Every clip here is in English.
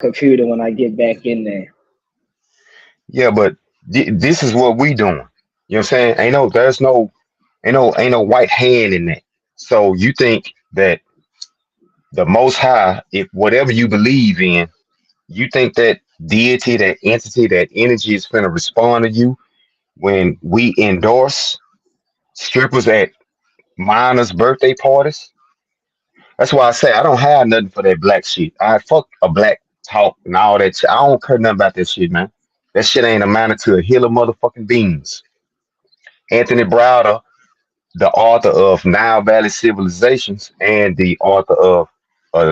computer when I get back in there. Yeah, but this is what we doing. You know what I'm saying? Ain't no white hand in that. So you think that the Most High, if whatever you believe in, you think that deity, that entity, that energy is going to respond to you when we endorse strippers at minors' birthday parties? That's why I say I don't have nothing for that black shit. I fuck a black talk and all that shit. I don't care nothing about that shit, man. That shit ain't amounted to a hill of motherfucking beans. Anthony Browder, the author of Nile Valley Civilizations and the author of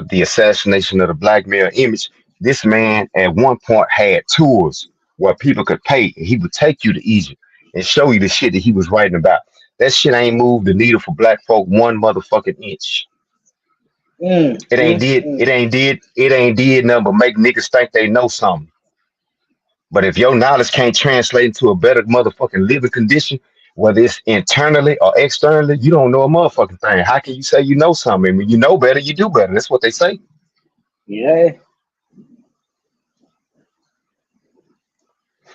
The Assassination of the Black Male Image, this man at one point had tours where people could pay and he would take you to Egypt and show you the shit that he was writing about. That shit ain't moved the needle for black folk one motherfucking inch. Mm, It ain't mm, did, mm. it ain't did nothing but make niggas think they know something. But if your knowledge can't translate into a better motherfucking living condition, whether it's internally or externally, you don't know a motherfucking thing. How can you say you know something? When you know better, you do better. That's what they say. Yeah,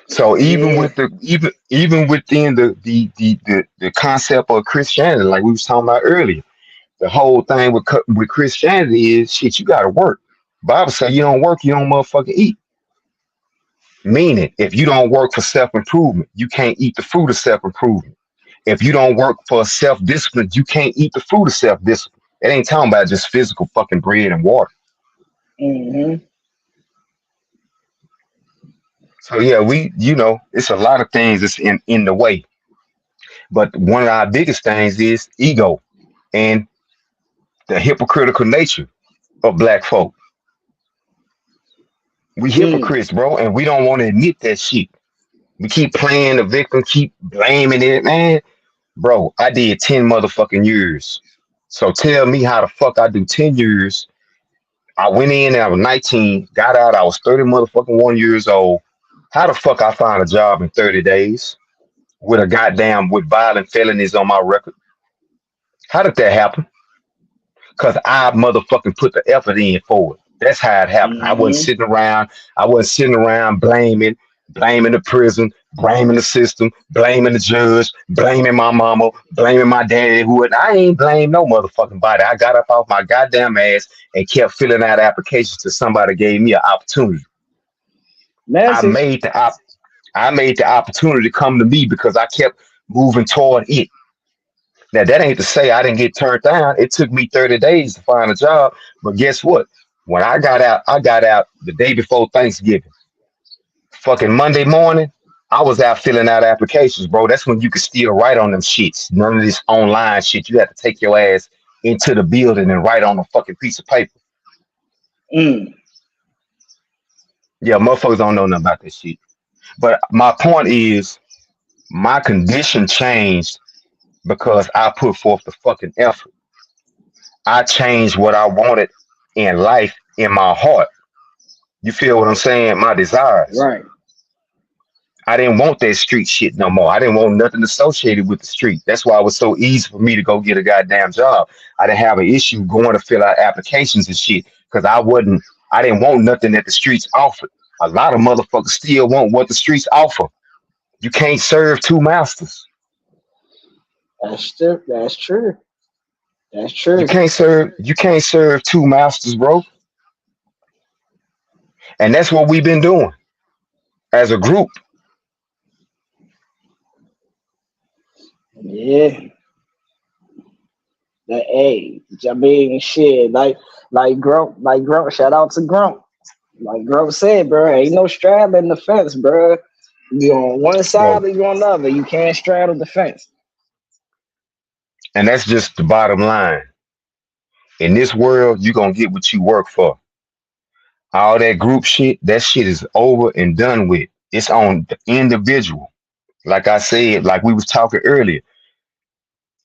So even yeah. with the even within the concept of Christianity, like we was talking about earlier, the whole thing with Christianity is shit. You got to work. Bible say you don't work, you don't motherfucking eat. Meaning, if you don't work for self improvement, you can't eat the fruit of self improvement. If you don't work for self discipline, you can't eat the fruit of self discipline. It ain't talking about just physical fucking bread and water. Hmm. So yeah, it's a lot of things that's in the way. But one of our biggest things is ego and the hypocritical nature of black folk. We Mm. hypocrites, bro, and we don't want to admit that shit. We keep playing the victim, keep blaming it, man. Bro, I did 10 motherfucking years. So tell me how the fuck I do 10 years. I went in and I was 19, got out, I was 30 motherfucking 1 years old. How the fuck I find a job in 30 days with a goddamn with violent felonies on my record? How did that happen? Because I motherfucking put the effort in for it. That's how it happened. Hmm. I wasn't sitting around blaming the prison, blaming the system, blaming the judge, blaming my mama, blaming my daddy. I ain't blame no motherfucking body. I got up off my goddamn ass and kept filling out applications till somebody gave me an opportunity. I Message. made the op- I made the opportunity come to me because I kept moving toward it. Now that ain't to say I didn't get turned down. It took me 30 days to find a job, but guess what? When I got out the day before Thanksgiving. Fucking Monday morning, I was out filling out applications, bro. That's when you could still write on them shits. None of this online shit. You have to take your ass into the building and write on a fucking piece of paper. Mm. Yeah, motherfuckers don't know nothing about this shit. But my point is, my condition changed because I put forth the fucking effort. I changed what I wanted in life in my heart. You feel what I'm saying? My desires. Right. I didn't want that street shit no more. I didn't want nothing associated with the street. That's why it was so easy for me to go get a goddamn job. I didn't have an issue going to fill out applications and shit because I didn't want nothing that the streets offered. A lot of motherfuckers still want what the streets offer. You can't serve two masters. That's true. That's true. That's You true. can't serve you can't serve two masters, bro. And that's what we've been doing as a group. Yeah. The A. I mean, shit. Like Grump. Shout out to Grump. Like Grump said, bro, ain't no straddling the fence, bro. You on one side Bro. or you on the other. You can't straddle the fence. And that's just the bottom line. In this world, you're gonna get what you work for. All that group shit, that shit is over and done with. It's on the individual. Like I said, like we was talking earlier,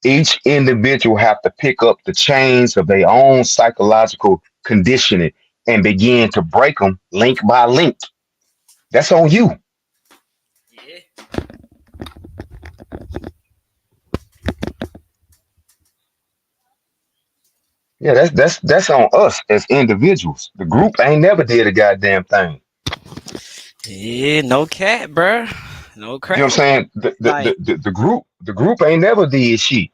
each individual have to pick up the chains of their own psychological conditioning and begin to break them link by link. That's on you. Yeah. Yeah, that's on us as individuals. The group ain't never did a goddamn thing. Yeah, no cat, bruh. No You know what I'm crap. saying? Like, The group ain't never did shit.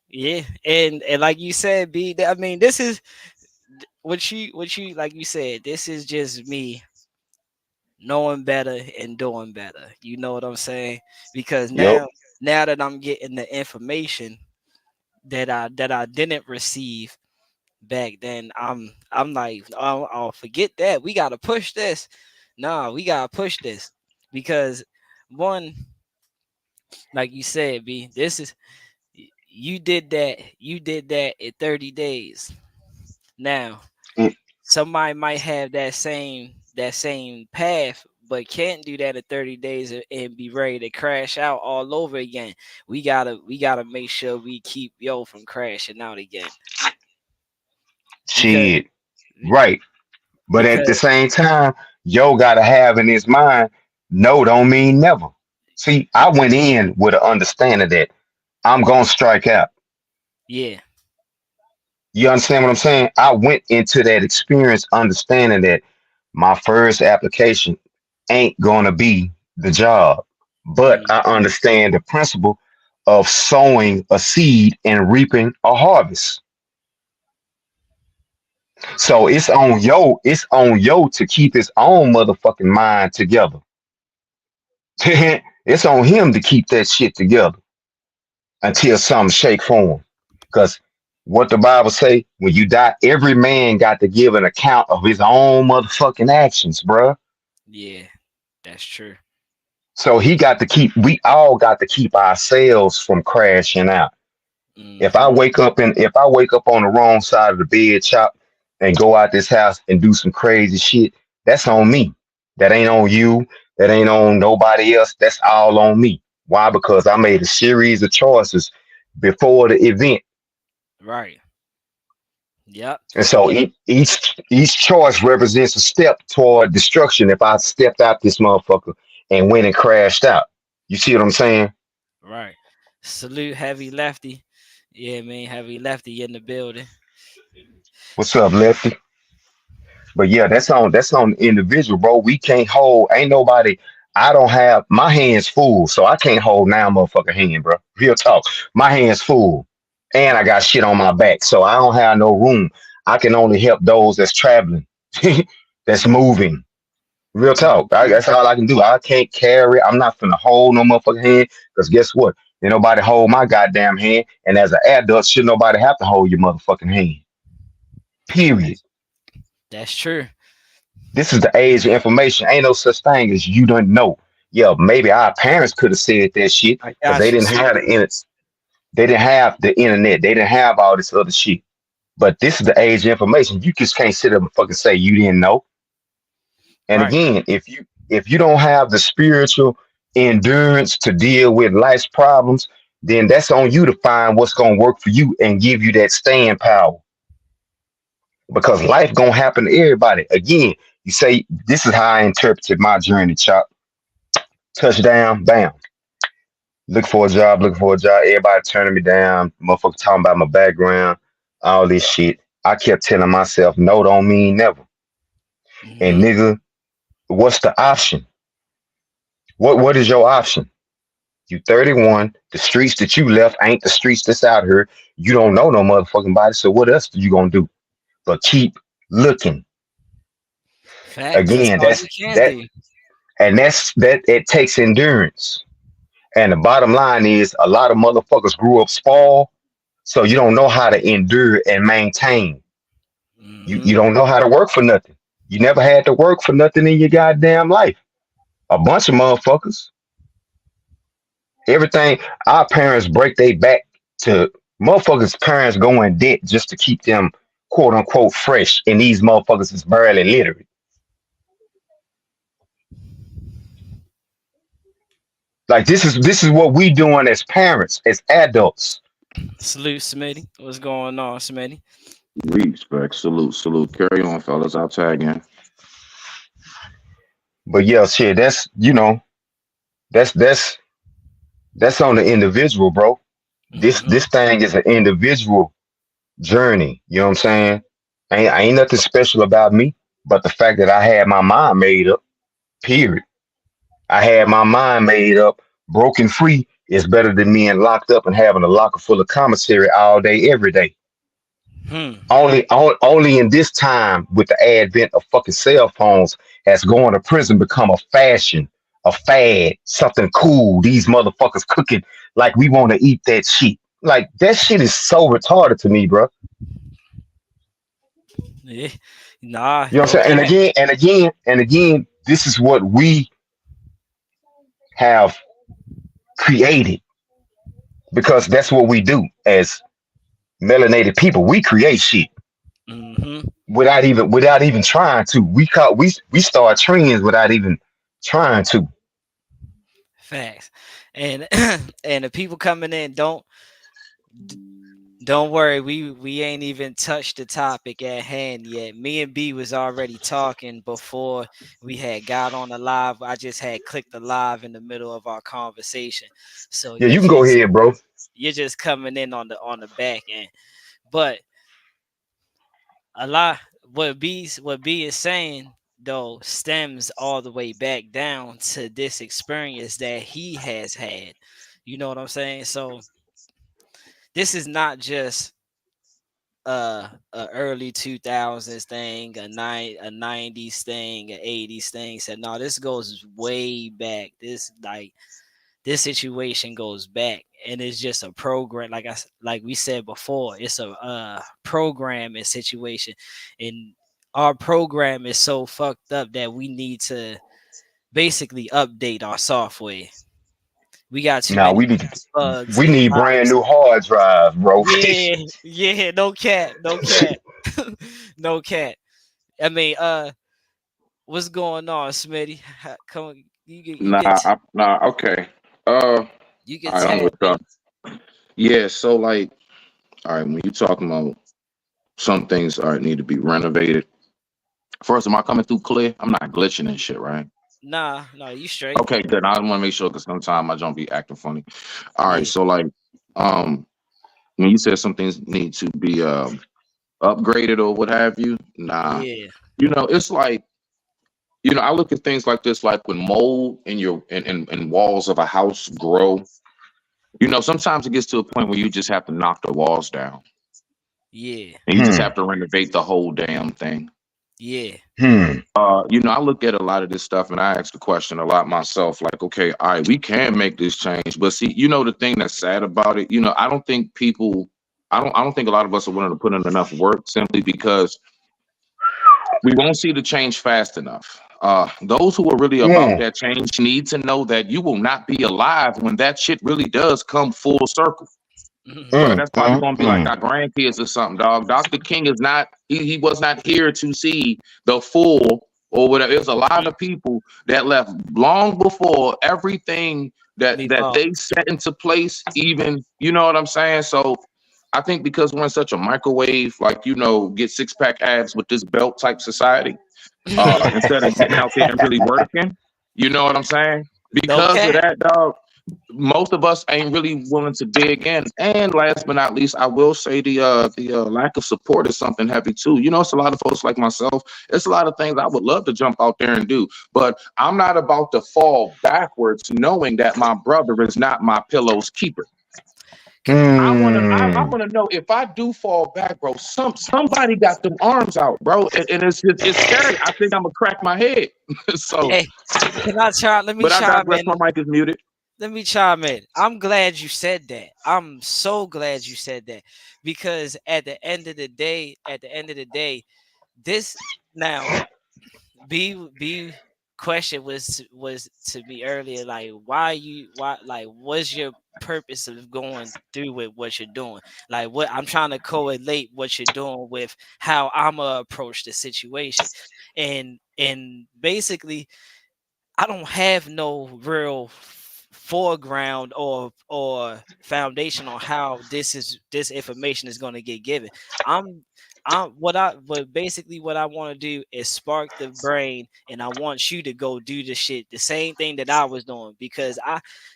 yeah, and like you said, B. I mean, this is what you like. You said this is just me knowing better and doing better. You know what I'm saying? Because Yup. now that I'm getting the information that I didn't receive back then, I'm like, oh, forget that. We gotta push this. Nah, we gotta push this because one, like you said, B, this is you did that. You did that in 30 days. Now Mm. somebody might have that same path, but can't do that in 30 days and be ready to crash out all over again. We gotta make sure we keep yo from crashing out again because Shit. Right. But at the because same time, yo gotta have in his mind, no don't mean never. See, I went in with an understanding that I'm gonna strike out. yeah. You understand what I'm saying? I went into that experience understanding that my first application ain't gonna be the job. But I Mm, understand the principle of sowing a seed and reaping a harvest. So it's on yo to keep his own motherfucking mind together. It's on him to keep that shit together until something shake for him. Cause what the Bible say, when you die, every man got to give an account of his own motherfucking actions, bruh. yeah, that's true. So we all got to keep ourselves from crashing out. Hmm. If I wake up on the wrong side of the bed, chop, and go out this house and do some crazy shit, that's on me. That ain't on you. That ain't on nobody else. That's all on me. Why? Because I made a series of choices before the event. Right. Yep. And so And each choice represents a step toward destruction if I stepped out this motherfucker and went and crashed out. You see what I'm saying? right. Salute heavy lefty. Yeah, man, heavy lefty in the building. What's up, Lefty? But yeah, that's on the individual, bro. We can't hold. Ain't nobody. I don't have my hands full, so I can't hold now, motherfucker hand, bro. Real talk. My hands full, and I got shit on my back, so I don't have no room. I can only help those that's traveling, that's moving. Real talk. Hmm. That's all I can do. I can't carry. I'm not finna hold no motherfucking hand, because guess what? Ain't nobody hold my goddamn hand, and as an adult, should nobody have to hold your motherfucking hand. Period. That's that's true. This is the age of information. Ain't no such thing as you don't know. Yeah, maybe our parents could have said that shit I because they got you, didn't have salute. the internet. They didn't have the internet. They didn't have all this other shit. But this is the age of information. You just can't sit up and fucking say you didn't know. And Right. again, if you don't have the spiritual endurance to deal with life's problems, then that's on you to find what's gonna work for you and give you that staying power. Because life gonna happen to everybody. Again, you say this is how I interpreted my journey, Chop. Touchdown, bam. Look for a job, looking for a job. Everybody turning me down. Motherfucker talking about my background, all this shit. I kept telling myself, no, don't mean never. And Hmm. nigga, what's the option? What is your option? You 31. The streets that you left ain't the streets that's out here. You don't know no motherfucking body. So what else you gonna do? But keep looking. Facts. That's Again, all you can do. that it takes endurance. And the bottom line is a lot of motherfuckers grew up spoiled, so you don't know how to endure and maintain. You Hmm. don't know how to work for nothing. You never had to work for nothing in your goddamn life. A bunch of motherfuckers. Everything our parents break their back to motherfuckers' parents go in debt just to keep them quote unquote fresh. And these motherfuckers is barely literate. Like this is what we doing as parents, as adults. Salute, Smitty. What's going on, Smitty? Respect, salute, salute. Carry on, fellas. I'll tag in. But yeah, shit, that's that's that's on the individual, bro. This Hmm. thing is an individual. journey. You know what I'm saying? Ain't nothing special about me, but the fact that I had my mind made up. Period. I had my mind made up. Broken free is better than being locked up and having a locker full of commissary all day, every day. Hmm. Only in this time with the advent of fucking cell phones has going to prison become a fashion, a fad, something cool. These motherfuckers cooking like we want to eat that shit. Like that shit is so retarded to me, bro. Yeah. Nah, You know what no I'm saying? And cap. again, and again, and again, this is what we have created because that's what we do as melanated people. We create shit Mm-hmm. without even trying to. We start trends without even trying to. Facts. And and the people coming in, d- don't worry, we ain't even touched the topic at hand yet. Me and B was already talking before we had got on the live. I just had clicked the live in the middle of our conversation. So Yeah, you can go ahead, bro. you're just coming in on the back end. But a lot what B is saying though stems all the way back down to this experience that he has had. You know what I'm saying? So this is not just a early 2000s thing, a 90s thing, a 80s thing. Said no, this goes way back. This situation goes back, and it's just a program. Like we said before, it's a programming situation, and our program is so fucked up that we need to basically update our software. We got too Now many bugs we and need brand new hard drives, bro. yeah, yeah, no cat, no cat, no cat. I mean, what's going on, Smitty? Come on, Okay. Uh, you can all right, I'm tap with in. y'all. Yeah, so like, all right, when you talking about some things, all right, need to be renovated. First, am I coming through clear? I'm not glitching and shit, right? Nah, no, you straight. Okay, good. I want to make sure because sometimes I don't be acting funny. All right, Yeah, so like, um, when you said some things need to be upgraded or what have you, nah, yeah, it's like I look at things like this, like when mold in your in walls of a house grow. Sometimes it gets to a point where you just have to knock the walls down yeah, and you just Hmm. have to renovate the whole damn thing. yeah. Hmm. I look at a lot of this stuff and I ask the question a lot myself, like, okay, all right, we can make this change. But see, the thing that's sad about it, I don't think I don't think a lot of us are willing to put in enough work simply because we won't see the change fast enough. Those who are really about Hmm. that change need to know that you will not be alive when that shit really does come full circle. Mhm. Bro, Hmm. that's probably Hmm. gonna be like Hmm. our grandkids or something, dog. Dr. King is not he was not here to see the full or whatever. There's a lot of people that left long before everything that Me that fault. they set into place, even you know what I'm saying? So I think because we're in such a microwave, like get six-pack abs with this belt type society, instead of getting out there and really working, you know what I'm saying? No Because of cat. that, dog, most of us ain't really willing to dig in. And last but not least, I will say the lack of support is something heavy too. It's a lot of folks like myself. It's a lot of things I would love to jump out there and do, but I'm not about to fall backwards knowing that my brother is not my pillow's keeper. I Hmm. wanna know if I do fall back, bro. Somebody got them arms out, bro, and it's scary. I think I'm gonna crack my head. So, Hey, can I chime? Let me but I chime digress. in. My mic is muted. Let me chime in. I'm glad you said that. I'm so glad you said that because at the end of the day, this now B question was to me earlier like why like what's your purpose of going through with what you're doing, like what I'm trying to correlate what you're doing with how I'm gonna approach the situation, and basically I don't have no real foreground or foundation on how this information is going to get given. I'm but basically what I want to do is spark the brain, and I want you to go do the shit, the same thing that I was doing, because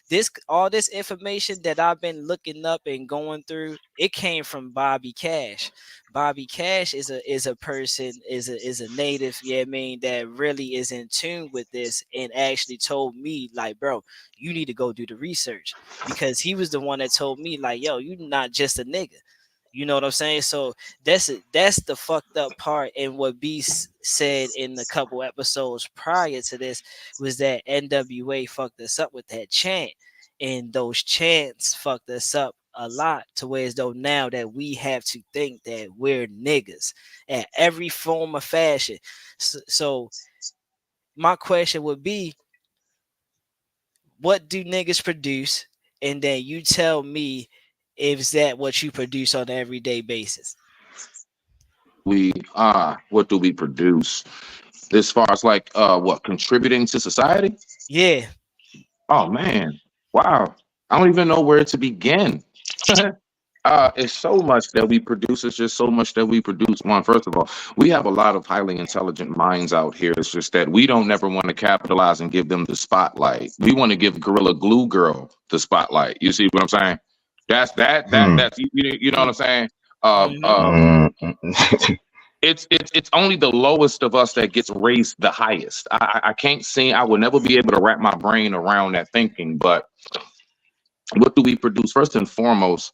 this all this information that I've been looking up and going through, it came from Bobby Cash. Bobby Cash is a person, is a native, yeah, I mean, that really is in tune with this, and actually told me like, bro, you need to go do the research, because he was the one that told me like, yo, you not just a nigga. You know what I'm saying? So that's the fucked up part. And what Beast said in a couple episodes prior to this was that NWA fucked us up with that chant, and those chants fucked us up a lot, to where as though now that we have to think that we're niggas at every form of fashion. So my question would be, what do niggas produce? And then you tell me, is that what you produce on an everyday basis? We what do we produce as far as like what contributing to society? Yeah. Oh man, wow! I don't even know where to begin. It's so much that we produce. It's just so much that we produce. One, first of all, we have a lot of highly intelligent minds out here. It's just that we don't never want to capitalize and give them the spotlight. We want to give Gorilla Glue Girl the spotlight. You see what I'm saying? Mm, That's you know what I'm saying? Mm-hmm. mm, mm. It's only the lowest of us that gets raised the highest. I can't see. I will never be able to wrap my brain around that thinking. But what do we produce? First and foremost,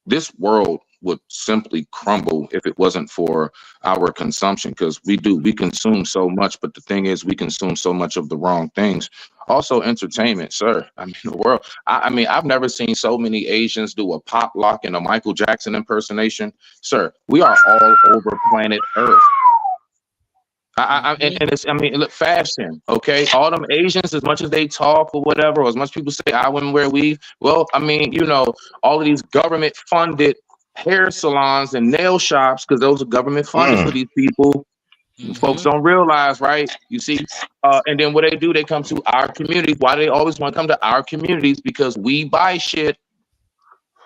this world would simply crumble if it wasn't for our consumption, because we consume so much, but the thing is we consume so much of the wrong things. Also entertainment, sir. I mean, the world, I mean, I've never seen so many Asians do a pop lock and a Michael Jackson impersonation. Sir, we are all over planet Earth. Mm-hmm. And it's, I mean, look, fashion, okay? All them Asians, as much as they talk or whatever, or as much people say I wouldn't wear weave. Well, I mean, all of these government funded hair salons and nail shops, because those are government funded for Mm, these people. Folks Mm-hmm. don't realize, right? You see, and then what they do, they come to our communities. Why do they always want to come to our communities? Because we buy shit.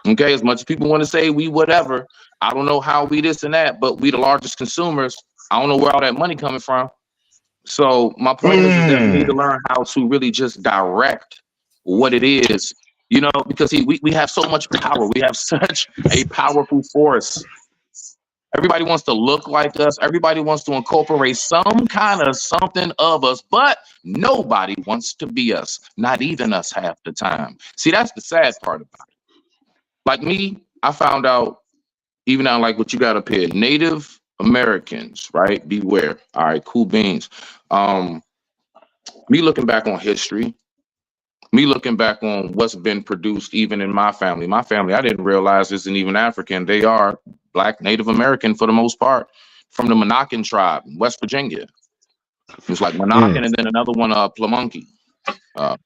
Okay, as much as people want to say we whatever, I don't know how we this and that, but we the largest consumers. I don't know where all that money coming from. So my point is that we need to mm, learn how to really just direct what it is, because see, we have so much power. We have such a powerful force. Everybody wants to look like us. Everybody wants to incorporate some kind of something of us, but nobody wants to be us. Not even us half the time. See, that's the sad part about it. Like me, I found out even out like what you got up here, Native Americans, right? Beware. All right, cool beans. Um, Me looking back on history, me looking back on what's been produced even in my family. My family, I didn't realize isn't even African. They are Black Native American for the most part, from the Monacan tribe in West Virginia. It's like mm, Monacan and then another one, Plamunky. Uh,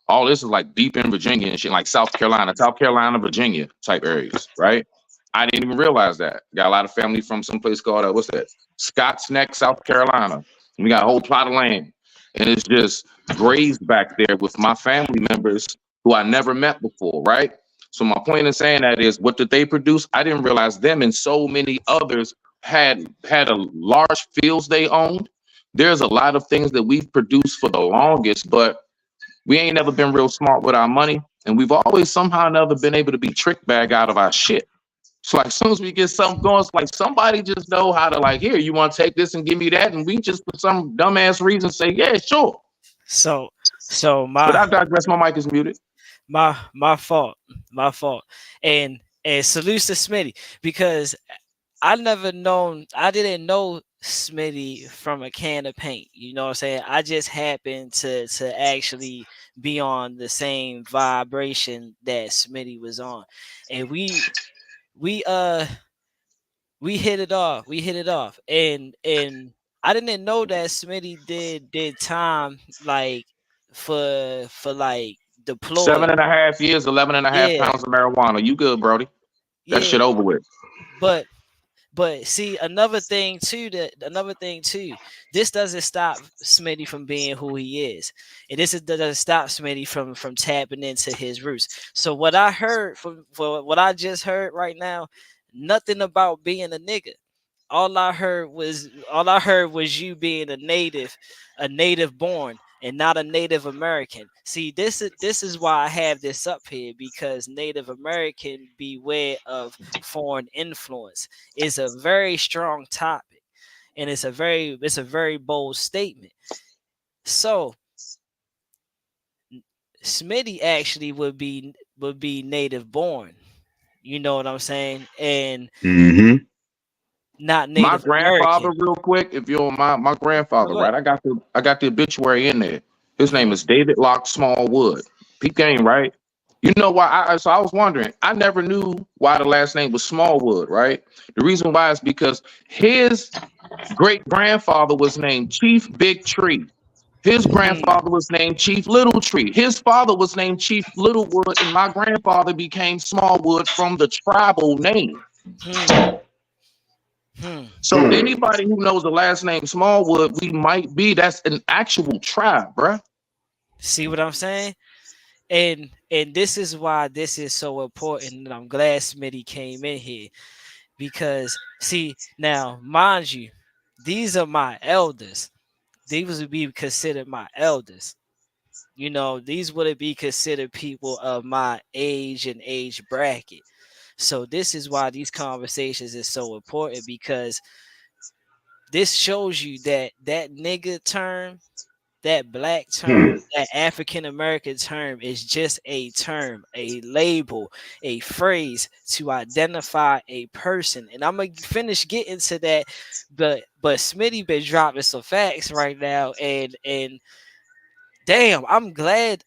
all this is like deep in Virginia and shit, like South Carolina, Virginia type areas, right? I didn't even realize that. Got a lot of family from some place called what's that? Scott's Neck, South Carolina. And we got a whole plot of land, and it's just grazed back there with my family members who I never met before, right? So my point in saying that is, what did they produce? I didn't realize them and so many others had a large fields they owned. There's a lot of things that we've produced for the longest, but we ain't never been real smart with our money, and we've always somehow or another been able to be trick bag out of our shit. So like, as soon as we get something going, it's like somebody just know how to like, here, you want to take this and give me that, and we just for some dumbass reason say, yeah, sure. So so But my I digress. My mic is muted. my fault. My fault. And salute to Smitty, because I didn't know Smitty from a can of paint. You know what I'm saying? I just happened to actually be on the same vibration that Smitty was on. And we we hit it off. We hit it off. And I didn't know that Smitty did time like for like Seven deployed. and a half years, 11 and a half Yeah, pounds of marijuana. You good, Brody? That yeah. shit over with. But see, another thing too, this doesn't stop Smitty from being who he is. And doesn't stop Smitty from tapping into his roots. So what I heard from for what I just heard right now, nothing about being a nigga. All I heard was you being a native born and not a Native American. See, this is why I have this up here, because Native American, beware of foreign influence, is a very strong topic, and it's a very bold statement. So Smitty actually would be native born. You know what I'm saying? And Mm-hmm. not My Native grandfather, American. real quick, if you don't mind, my Oh, grandfather, go ahead. right? I got the obituary in there. His name Hmm. is David Locke Smallwood. Peep game, right? You know why? So I was wondering. I never knew why the last name was Smallwood, right? The reason why is because his great grandfather was named Chief Big Tree. His Hmm. grandfather was named Chief Little Tree. His father was named Chief Littlewood, and my grandfather became Smallwood from the tribal name. Hmm. Hmm. So anybody who knows the last name Smallwood, we might be that's an actual tribe, bruh. See what I'm saying? And this is why this is so important. And I'm glad Smitty came in here, because see, now mind you, these are my elders. These would be considered my elders. These would be considered people of my age and age bracket. So this is why these conversations is so important, because this shows you that that nigga term, that black term, that African American term is just a term, a label, a phrase to identify a person. And I'm gonna finish getting to that, but Smitty been dropping some facts right now, and damn, I'm glad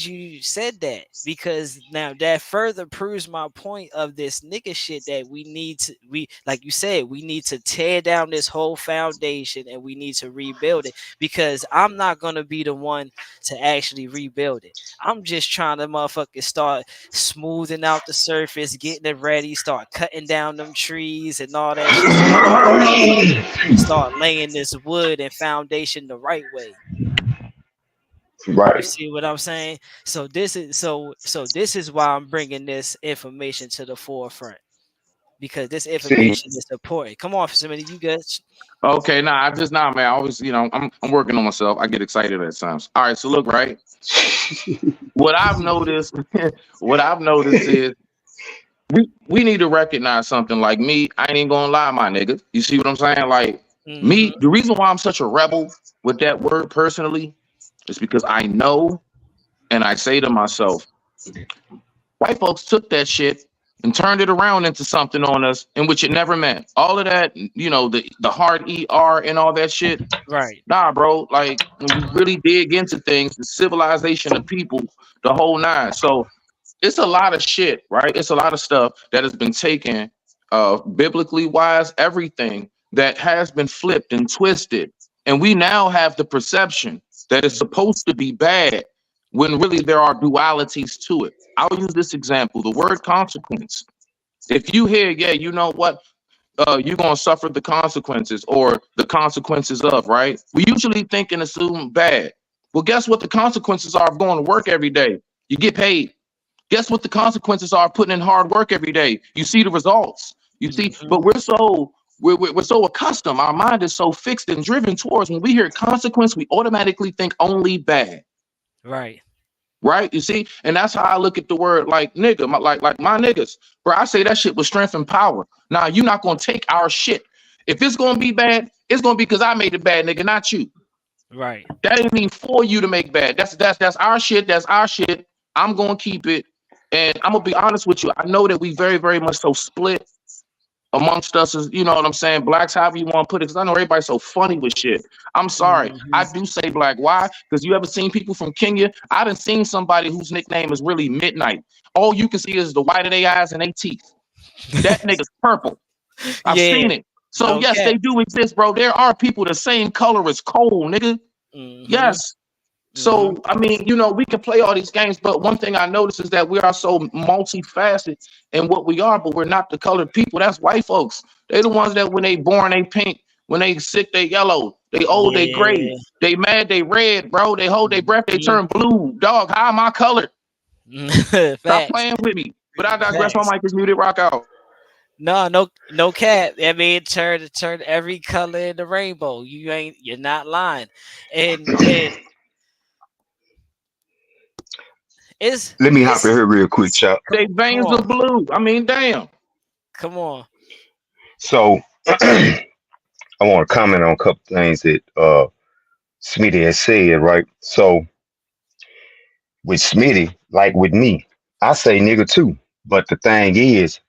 you said that, because now that further proves my point of this nigga shit, that we like you said, we need to tear down this whole foundation and we need to rebuild it, because I'm not gonna be the one to actually rebuild it. I'm just trying to motherfucking start smoothing out the surface, getting it ready, start cutting down them trees and all that shit, so we can start laying this wood and foundation the right way. You Right. see what I'm saying? So this is why I'm bringing this information to the forefront, because this See, information is important. Come on, somebody, you guys. Okay, nah, I just nah, man. I always, I'm working on myself. I get excited at times. All right, so look, right. What I've noticed, what I've noticed is we need to recognize something. Like me, I ain't even gonna lie, my nigga. You see what I'm saying? Like Mm-hmm. me, the reason why I'm such a rebel with that word personally is because I know and I say to myself, white folks took that shit and turned it around into something on us in which it never meant. All of that, the hard ER and all that shit. Right. Nah, bro. Like when you really dig into things, the civilization, the people, the whole nine. So it's a lot of shit, right? It's a lot of stuff that has been taken, biblically wise, everything that has been flipped and twisted, and we now have the perception that it's supposed to be bad when really there are dualities to it. I'll use this example: the word consequence. If you hear, yeah, you know what, you're gonna suffer the consequences or the consequences of, right? We usually think and assume bad. Well, guess what? The consequences are of going to work every day. You get paid. Guess what the consequences are of putting in hard work every day? You see the results. You see, Mm-hmm. but we're so accustomed. Our mind is so fixed and driven towards when we hear consequence, we automatically think only bad. Right. Right? You see, and that's how I look at the word like nigga, like my niggas. Bro, I say that shit with strength and power. Now you're not gonna take our shit. If it's gonna be bad, it's gonna be because I made it bad, nigga, not you. Right. That ain't mean for you to make bad. That's our shit. That's our shit. I'm gonna keep it. And I'm gonna be honest with you. I know that we very, very much so split amongst us, as you know what I'm saying, blacks, however you want to put it, because I know everybody's so funny with shit. I'm sorry. I Mm-hmm. do say black. Why? Because you ever seen people from Kenya? I done seen somebody whose nickname is really Midnight. All you can see is the white of their eyes and their teeth. That nigga's purple. I've Yeah. seen it. So yes, Okay. they do exist, bro. There are people the same color as coal, nigga. Mm-hmm. Yes. Mm-hmm. So, I mean, we can play all these games, but one thing I notice is that we are so multifaceted in what we are, but we're not the colored people. That's white folks. They the ones that when they born, they pink. When they sick, they yellow. They old, they gray. Yeah. They mad, they red, bro. They hold their breath, they Mm-hmm. turn blue. Dog, how am I colored? Stop Facts. playing with me. But I digress. My Facts. mic is muted. Rock out. no cap. I mean, turn every color in the rainbow. You're not lying, and it's Let me hop in it's here real quick, Chuck. They come veins on, are blue. I mean, damn. come on. So I want to comment on a couple things that Smitty has said, right? So with Smitty, like with me, I say nigga too. But the thing is,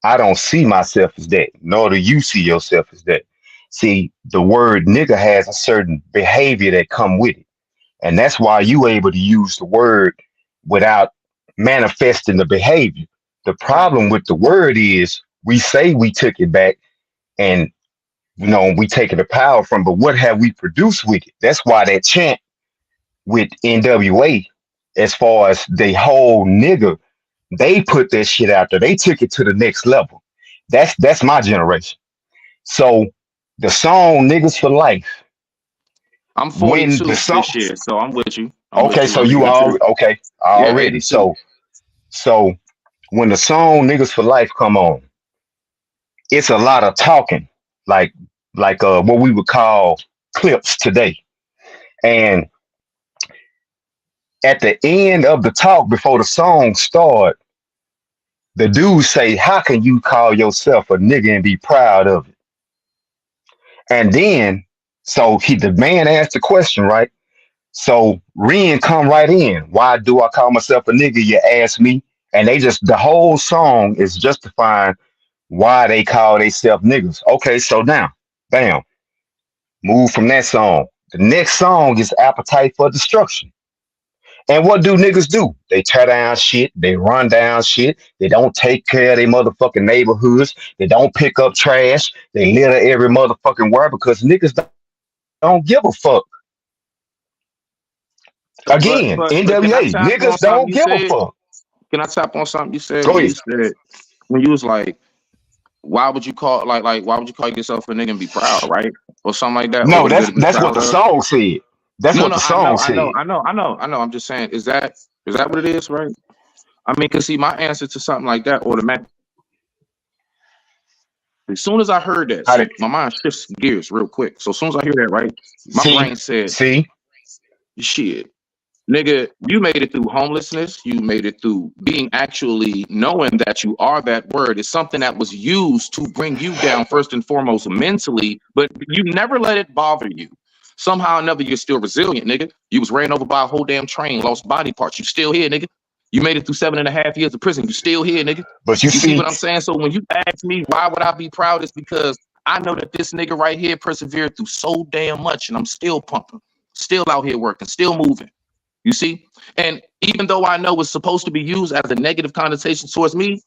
I don't see myself as that, nor do you see yourself as that. See, the word nigga has a certain behavior that come with it. And that's why you able to use the word without manifesting the behavior. The Right. problem with the word is we say we took it back and we taking the power from, but what have we produced with it? That's why that chant with NWA, as far as the whole nigga, they put that shit out there. They took it to the next level. That's my generation. So the song Niggas for Life, I'm when the 42 song this year, so I'm with you. I'm with okay, you. so I'm you all 82. okay Yeah, already. 82. So when the song Niggas for Life come on, it's a lot of talking, like what we would call clips today. And at the end of the talk before the song start, the dude say, "How can you call yourself a nigga and be proud of it?" And then, so the man asked the question, right? So Ren come right in. Why do I call myself a nigga? You ask me, and the whole song is justifying why they call themselves niggas. Okay, so now, bam, move from that song. The next song is Appetite for Destruction. And what do niggas do? They tear down shit. They run down shit. They don't take care of their motherfucking neighborhoods. They don't pick up trash. They litter every motherfucking word because niggas don't give a fuck. Again, But can NWA, I tap niggas on don't something you give a said? fuck. Can I tap on something you said Go when ahead. you was like, why would you call why would you call yourself a nigga and be proud, right? Or something like that, or No, what is there that's to be that's what proud the of? song said. That's No, what no, the I know, song I know, said. I know, I know, I know. I'm just saying, is that what it is, right? I mean, cause see, my answer to something like that automatically. As soon as I heard that, How did see, my mind shifts gears real quick. So as soon as I hear that, right, my see brain said, see shit. Nigga, you made it through homelessness. You made it through being actually knowing that you are that word. It's something that was used to bring you down first and foremost mentally, but you never let it bother you. Somehow or another, you're still resilient, nigga. You was ran over by a whole damn train, lost body parts. You still here, nigga. You made it through 7.5 years of prison. You still here, nigga. but you You see see what I'm saying? So when you ask me why would I be proud, it's because I know that this nigga right here persevered through so damn much, and I'm still pumping, still out here working, still moving. You see? And even though I know it's supposed to be used as a negative connotation towards me,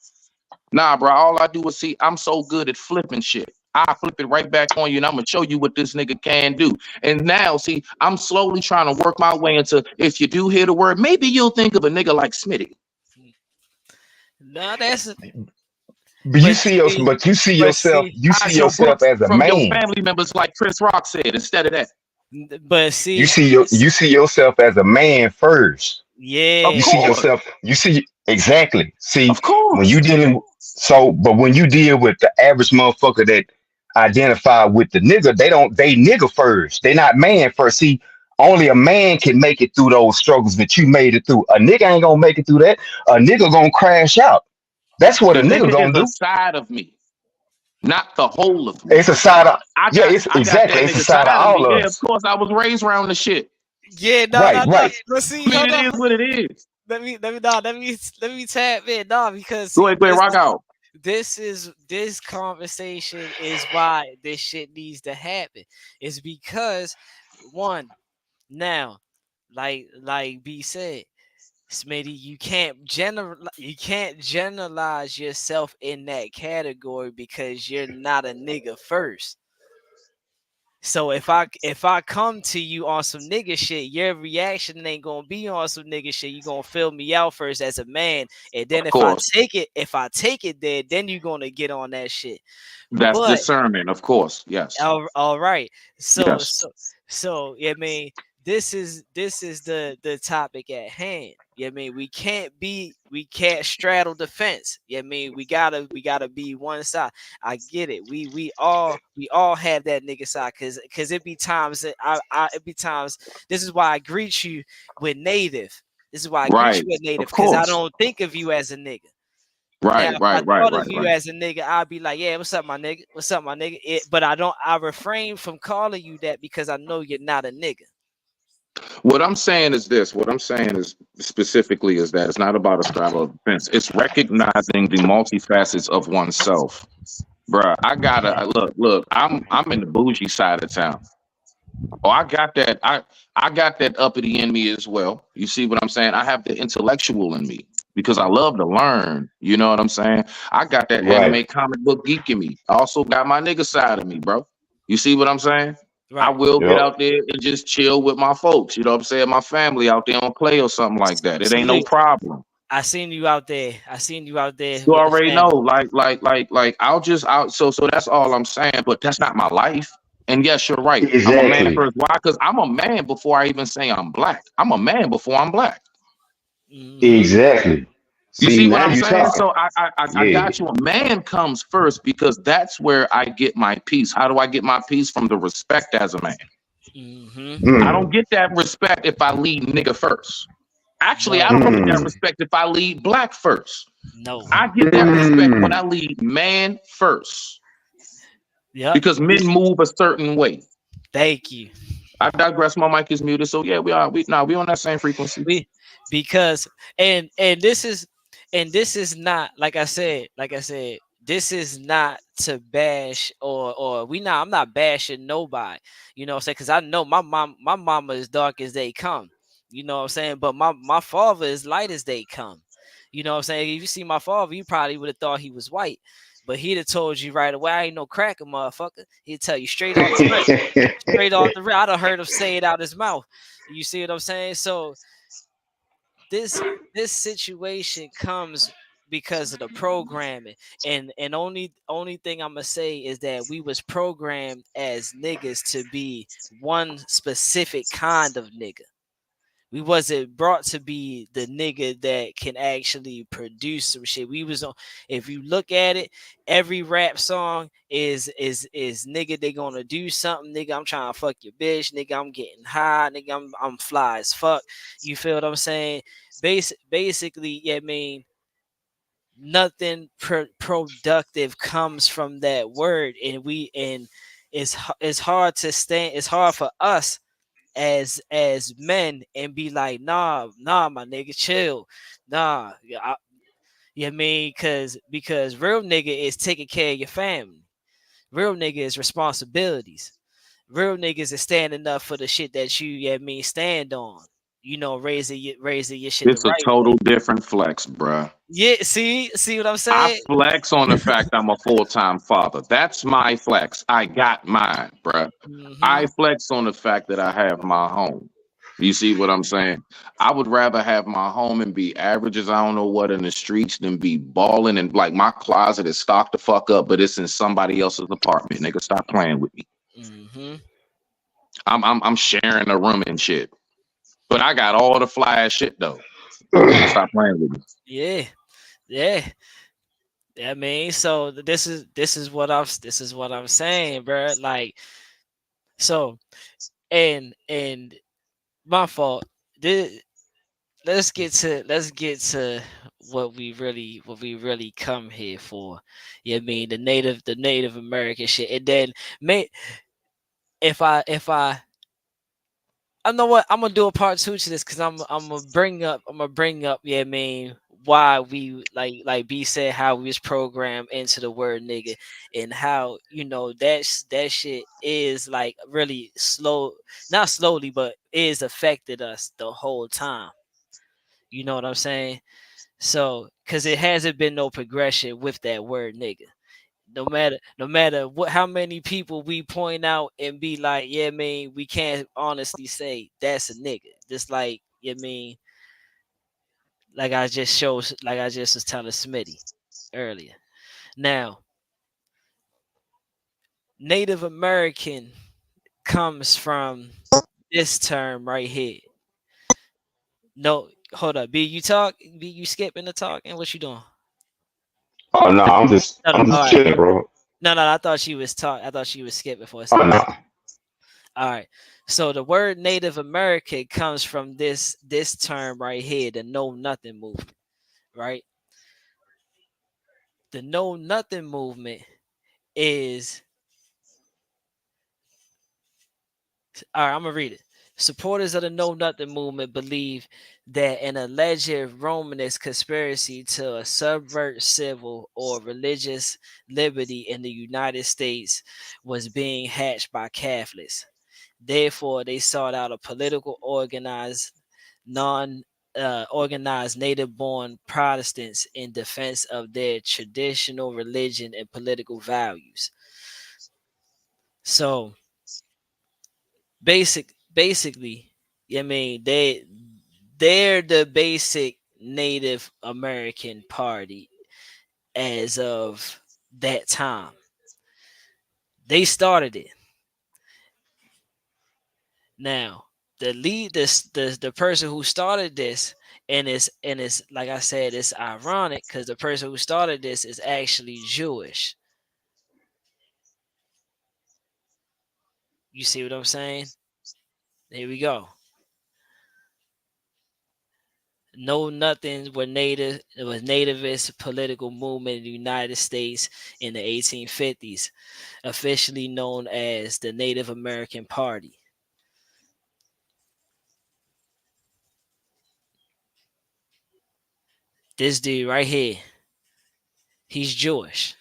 nah, bro, all I do is see I'm so good at flipping shit. I flip it right back on you and I'm gonna show you what this nigga can do. And now, see, I'm slowly trying to work my way into if you do hear the word, maybe you'll think of a nigga like Smitty. No, that's but you but see your see, but you see but yourself see, you see Hide your yourself books as a from your man. family members, like Chris Rock said, instead of that. but You see, see you see yourself as a man first. Of You yeah, see course. yourself. You see exactly. See Of when you course. dealing. So, but when you deal with the average motherfucker that identify with the nigga, they nigga first. They not man first. See, only a man can make it through those struggles that you made it through. A nigga ain't gonna make it through that. A nigga gonna crash out. That's what The a nigga nigga is gonna a do. side of me, not the whole of me. It's a side of I yeah. got It's I got exactly. that It's a nigga side of side of all me. of Yeah, of us. course I was raised around the shit. yeah, no, Right. no, no. Right. But see, I mean, hold it on. is what it is. Let me tap in, no, because Go see, ahead, go ahead, rock out. this conversation is why this shit needs to happen. It's because one now, like B said, Smitty, you can't generalize yourself in that category because you're not a nigga first. So if I come to you on some nigga shit, your reaction ain't gonna be on some nigga shit. You gonna fill me out first as a man, and then Of course. if I take it there, then you gonna get on that shit. That's But discernment, of course. Yes. all right, Yes. so I mean, this is the topic at hand. Yeah, I mean, we can't straddle the fence. Yeah, I mean, we gotta be one side. I get it. We all have that nigga side, cause it be times that it be times. This is why I greet you with native. This is why I greet Right. you with Of native, cause I course. don't think of you as a nigga. Now, Right, if I right, right, thought of right, you right. as a nigga, I'd be like, yeah, what's up, my nigga? What's up, my nigga? But I don't. I refrain from calling you that because I know you're not a nigga. What I'm saying is this. What I'm saying is specifically is that it's not about a straddle of the fence. It's recognizing the multifacets of oneself. Bruh, I gotta Yeah. look. I'm in the bougie side of town. Oh, I got that. I got that uppity in me as well. You see what I'm saying? I have the intellectual in me because I Mm, love to learn. You know what I'm saying? I got that Right. anime comic book geek in me. I also got my nigga side of me, bro. You see what I'm saying? I right. will get Yep. out there and just chill with my folks. You know what I'm saying? My family out there on play or something like that. It ain't no Salute. problem. I seen you out there. I seen you out there You with the already know, family. I'll just out. So that's all I'm saying. But that's not my life. And yes, you're right. I'm a man Exactly. first. Why? Because I'm a man before I even say I'm black. I'm a man before I'm black. Mm-hmm. Exactly. You See, see what now I'm you saying? talking. So I Yeah. got you. A man comes first because that's where I get my peace. How do I get my peace? From the respect as a man. Mm-hmm. I don't Mm. get that respect if I lead nigga first. Actually, I No. don't get that Mm. respect if I lead black first. No. I get that respect when I Mm. lead man first Yep. because men move a certain way. Thank you. I digress. My mic is muted. So yeah, we are. We on that same frequency. We because and this is not like I said, this is not to bash or we not I'm not bashing nobody, you know what I'm saying? Because I know my mama is dark as they come, you know what I'm saying, but my father is light as they come, you know what I'm saying. If you see my father, you probably would have thought he was white, but he'd have told you right away, I ain't no cracker, motherfucker. He'd tell you straight off the rip, straight off the rip. I done heard him say it out his mouth. You see what I'm saying? So this this situation comes because of the programming, and only thing I'm gonna say is that we was programmed as niggas to be one specific kind of nigga. We wasn't brought to be the nigga that can actually produce some shit. We was on. If you look at it, every rap song is nigga. They gonna do something, nigga. I'm trying to fuck your bitch, nigga. I'm getting high, nigga. I'm fly as fuck. You feel what I'm saying? Basically, yeah. I mean, nothing productive comes from that word, and it's hard to stand. It's hard for us as men and be like, nah, my nigga, chill, nah, you know what I mean, because real nigga is taking care of your family. Real nigga is responsibilities. Real niggas is standing up for the shit that you know what I mean, stand on. You know, raising your shit the It's a right way. total different flex, bruh. Yeah, see what I'm I saying? flex on the fact I'm a full-time father. That's my flex. I got mine, bruh. I Mm-hmm. flex on the fact that I have my home. You see what I'm saying? I would rather have my home and be average as I don't know what in the streets than be balling and like my closet is stocked the fuck up, but it's in somebody else's apartment. Nigga, stop playing with me. Mm-hmm. I'm sharing a room and shit. But I got all the fly ass shit though. Stop playing with me. Yeah, yeah. I mean, so this is what I'm saying, bro. Like, so and my fault. This, let's get to what we really come here for. Yeah, I mean the Native American shit, and then may if I know what I'm gonna do a part two to this because I'm gonna bring up yeah I mean why we like B said how we was programmed into the word nigga and how that shit is like really slow, not slowly, but is affected us the whole time. You know what I'm saying? So because it hasn't been no progression with that word nigga. No matter what, how many people we point out and be like, yeah, man, we can't honestly say that's a nigga. Just like, yeah, mean, like I just was telling Smitty earlier. Now, Native American comes from this term right here. No, Hold up, B. You talk. B. You skipping the talk, and what you doing? Oh no, I'm just No, no. I'm All just right. chilling, bro. No, no. I thought she was talk. I thought she was skipping for a Oh second. no. All right. So the word Native American comes from this term right here, the Know Nothing movement. Right. The Know Nothing movement is all right. I'm gonna read it. Supporters of the Know Nothing movement believe that an alleged Romanist conspiracy to subvert civil or religious liberty in the United States was being hatched by Catholics. Therefore, they sought out a political organized, non organized native born Protestants in defense of their traditional religion and political values. So basically, I mean they're the basic Native American party as of that time. They started it. Now, the lead this the person who started this, and it's like I said, it's ironic because the person who started this is actually Jewish. You see what I'm saying? Here we go. Know Nothing were native. It was nativist political movement in the United States in the 1850s, officially known as the Native American Party. This dude right here, he's Jewish.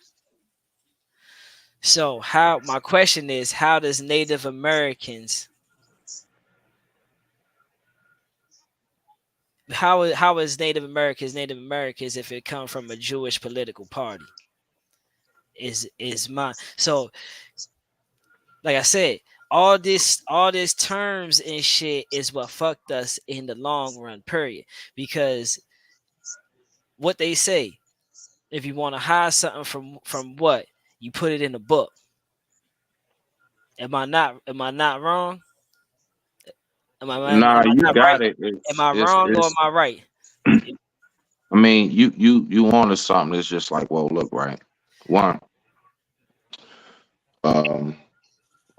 So how my question is, how does Native Americans how is Native Americans if it come from a Jewish political party? Is my so like I said, all this terms and shit is what fucked us in the long run, period. Because what they say, if you want to hide something from what, you put it in a book. Am I not wrong? Am Nah, I you not right? got it. Am I wrong or am I right? I mean, you on to something that's just like, well, look, right. One, um,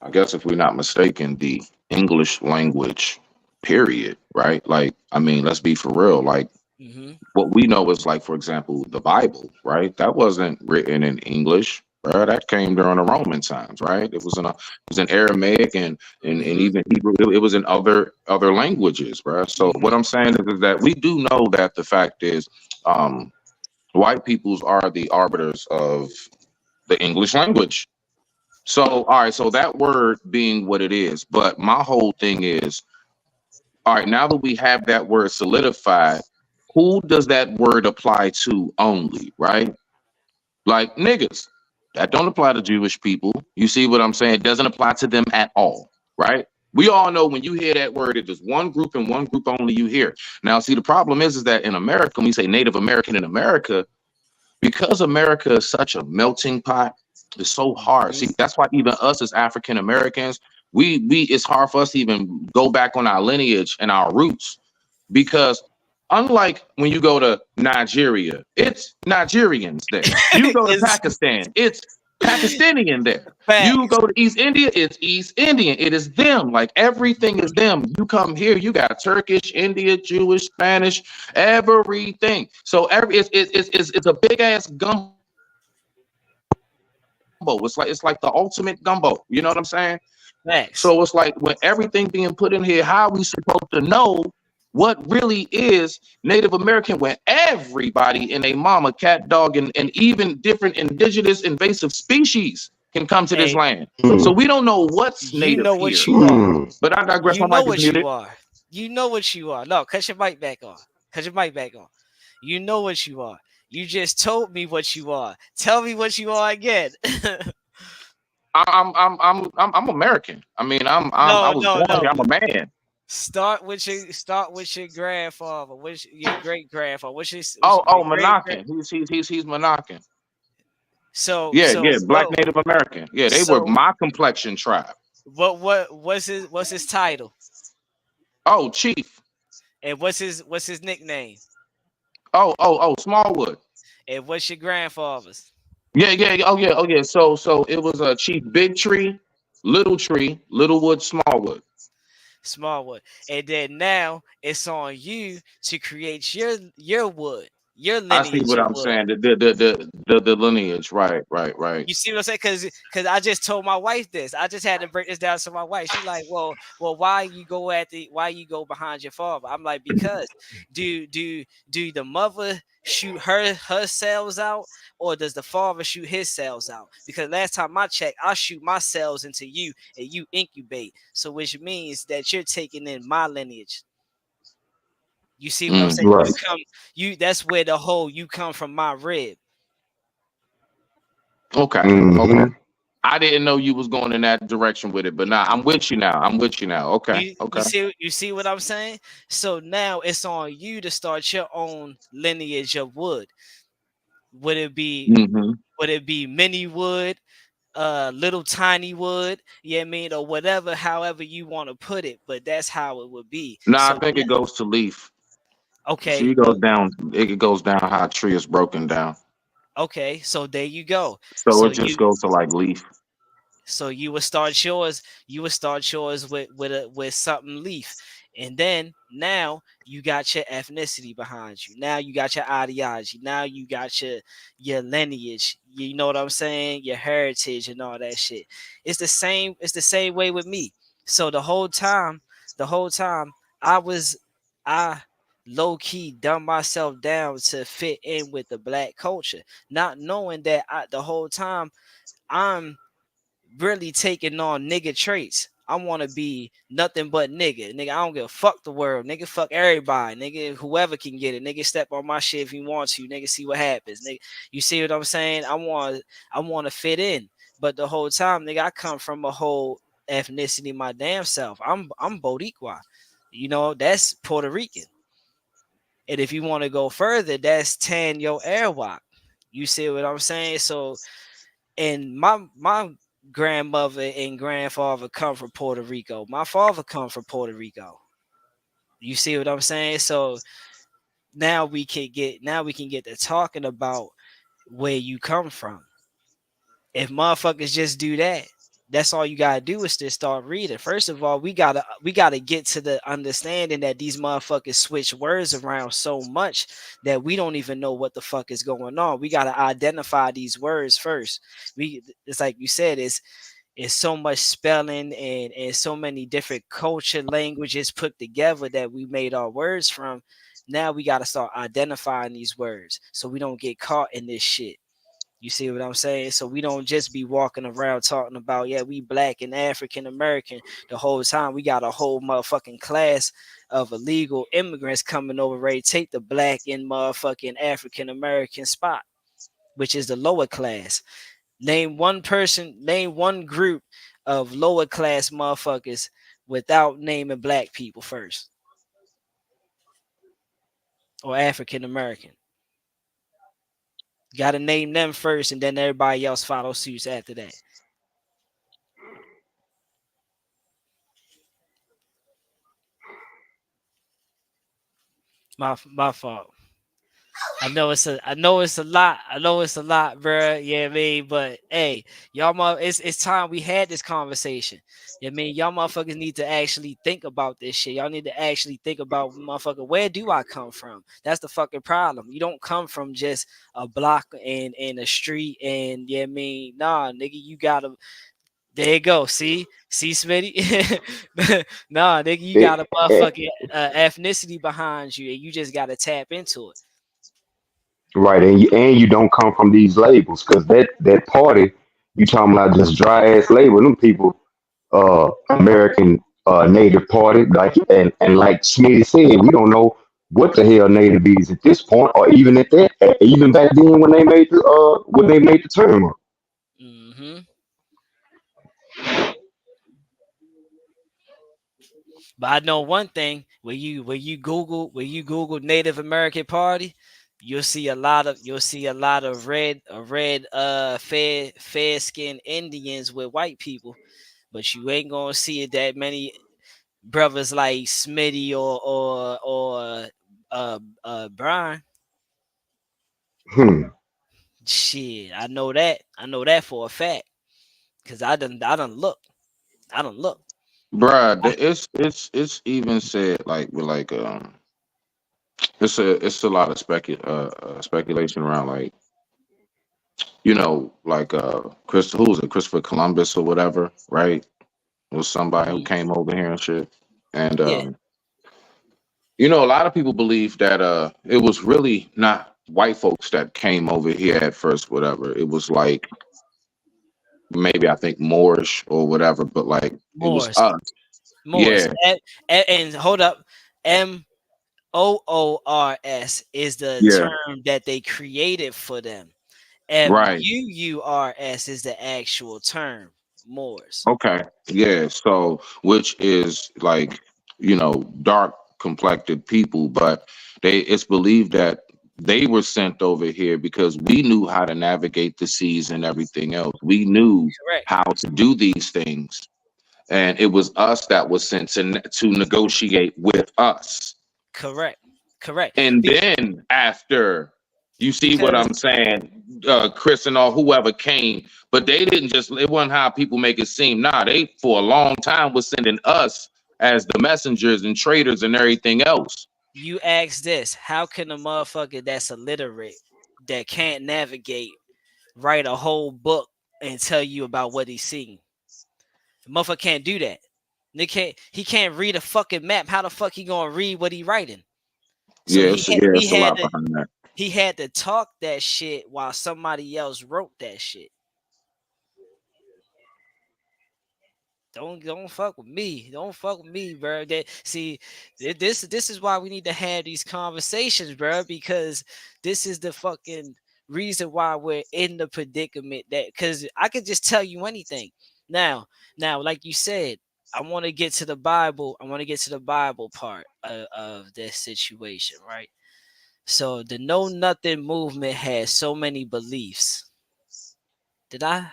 I guess if we're not mistaken, the English language, period, right? Like, I mean, let's be for real. Like, Mm-hmm. what we know is like, for example, the Bible, right? That wasn't written in English, right? That came during the Roman times, right? It was in Aramaic and Mm-hmm. even Hebrew. It was in other languages, right? So what Mm-hmm. I'm saying is that we do know that the fact is, um, white peoples are the arbiters of the English language. So, all right, so that word being what it is, but my whole thing is, all right, now that we have that word solidified, who does that word apply to only, right? Like niggas. That don't apply to Jewish people. You see what I'm saying? It doesn't apply to them at all, right? We all know when you hear that word, it is one group and one group only you hear. Now, see, the problem is that in America, when we say Native American in America, because America is such a melting pot, it's so hard. See, that's why even us as African Americans, we it's hard for us to even go back on our lineage and our roots because unlike when you go to Nigeria, it's Nigerians there. You go to It's Pakistan, it's Pakistani there. You facts. go to East India, it's East Indian. It is them. Like everything is them. You come here, you got Turkish, India, Jewish, Spanish, everything. So it's a big ass gumbo. It's like the ultimate gumbo. You know what I'm saying? So it's like Facts. when everything being put in here, how are we supposed to know what really is Native American when everybody and a mama, cat, dog, and even different indigenous invasive species can come to this Hey, land. So Hmm. we don't know what's you native know what here. you are. Hmm. But I digress. You My know mic is what you muted. are. You know what you are. No, cut your mic back on. Cut your mic back on. You know what you are. You just told me what you are. Tell me what you are again. I'm American. I mean, I No, was no, born no. here. I'm a man. Start with your grandfather. Which your great grandfather? Which your Oh, great grand. Monacan. He's Monacan. So Yeah, so yeah, Black what Native American. Yeah, they were so my complexion tribe. what's his title? Oh, Chief. And what's his nickname? Oh, Smallwood. And what's your grandfather's? Yeah, yeah, yeah, oh yeah. So it was a Chief Big Tree, Littlewood, Smallwood. Smallwood. And then now it's on you to create your wood, your I see lineage what of I'm wood. saying. The lineage, right, right, right. You see what I'm saying? Cause I just told my wife this. I just had to break this down to my wife. She like, well, why you go behind your father? I'm like, because do the mother shoot her cells out, or does the father shoot his cells out? Because last time I checked, I shoot my cells into you and you incubate. So which means that you're taking in my lineage. You see what I'm saying? Right. That's where the whole you come from my rib. Okay, okay. Mm-hmm. I didn't know you was going in that direction with it, but now I'm with you now. I'm with you now. Okay, You okay. see what I'm saying? So now it's on you to start your own lineage of wood. Would it be Hmm. mini wood, little tiny wood, yeah, I mean, or whatever, however you want to put it, but that's how it would be. No, I So think it goes to leaf. okay, See, it goes down. It goes down how a tree is broken down. okay, so there you go. So So it just goes to like leaf. you would start yours. You would start yours with something leaf, and then now you got your ethnicity behind you. Now you got your ideology. Now you got your lineage. You know what I'm saying? Your heritage and all that shit. It's the same. It's the same way with me. So the whole time I low key dumb myself down to fit in with the black culture, not knowing that the whole time I'm really taking on nigga traits. I want to be nothing but nigga. Nigga, I don't give a fuck the world. Nigga, fuck everybody. Nigga, whoever can get it. Nigga, step on my shit if you want to. Nigga, see what happens. Nigga, you see what I'm saying? I want to fit in. But the whole time, nigga, I come from a whole ethnicity my damn self. I'm Boricua. You know, that's Puerto Rican. And if you want to go further, that's Tanyo Airwalk. You see what I'm saying? So and my grandmother and grandfather come from Puerto Rico. My father come from Puerto Rico. You see what I'm saying? So now we can get to talking about where you come from. If motherfuckers just do that, that's all you gotta do is to start reading. First of all, we gotta get to the understanding that these motherfuckers switch words around so much that we don't even know what the fuck is going on. We gotta identify these words first. It's like you said, it's so much spelling and so many different culture languages put together that we made our words from. Now we got to start identifying these words so we don't get caught in this shit. You see what I'm saying? So we don't just be walking around talking about, yeah, we black and African American the whole time. We got a whole motherfucking class of illegal immigrants coming over ready to take the black and motherfucking African American spot, which is the lower class. Name one group of lower class motherfuckers without naming black people first or African American. Got to name them first, and then everybody else follow suits after that. My fault. I know it's a lot. I know it's a lot, bro. Yeah, I mean, but hey, it's time we had this conversation. Yeah, I mean, y'all motherfuckers need to actually think about this shit. Y'all need to actually think about motherfucker, where do I come from? That's the fucking problem. You don't come from just a block and a street and yeah, I mean, nah, nigga, you gotta there you go. See, Smitty. Nah, nigga, you It, got a it, motherfucking ethnicity behind you, and you just gotta tap into it. right, and you don't come from these labels because that party you talking about just dry ass label. Them people, American Native Party, like and like Smitty said, we don't know what the hell Native is at this point, or even at that, even back then when they made the term up. Hmm. But I know one thing: when you Google Native American Party, you'll see a lot of red fair skinned Indians with white people, but you ain't gonna see it that many. brothers like Smitty or Brian. Hmm. Shit, I know that. I know that for a fact. Cause I done look. I don't look. Bruh, it's even said like with like it's a lot of speculation around like like Chris who was it, Christopher Columbus or whatever, right? It was somebody who Mhm. came over here and shit. And Yeah, a lot of people believe that it was really not white folks that came over here at first, whatever. It was like maybe I think Moorish or whatever, but like it was Morse. us. Morse. Yeah, And hold up. Moors is the yeah, term that they created for them. right. Murs is the actual term. Moors. Okay. Yeah. So, which is like, dark complected people, but it's believed that they were sent over here because we knew how to navigate the seas and everything else. We knew Correct. how to do these things. And it was us that was sent to negotiate with us. Correct. Correct. And then after, you see what Because I'm saying, Chris and all whoever came, but they didn't just, it wasn't how people make it seem. Nah, they for a long time was sending us as the messengers and traders and everything else. you ask this, how can a motherfucker that's illiterate that can't navigate write a whole book and tell you about what he's seeing? The motherfucker can't do that. He can't read a fucking map. How the fuck he gonna read what he writing? So Yeah, yeah, he it's a had lot to behind that. he had to talk that shit while somebody else wrote that shit. Don't fuck with me. Don't fuck with me, bro. That see, this is why we need to have these conversations, bro. Because this is the fucking reason why we're in the predicament that. Because I could just tell you anything. Now, like you said, I want to get to the Bible. I want to get to the Bible part of this situation, right? So the Know Nothing movement has so many beliefs. Did I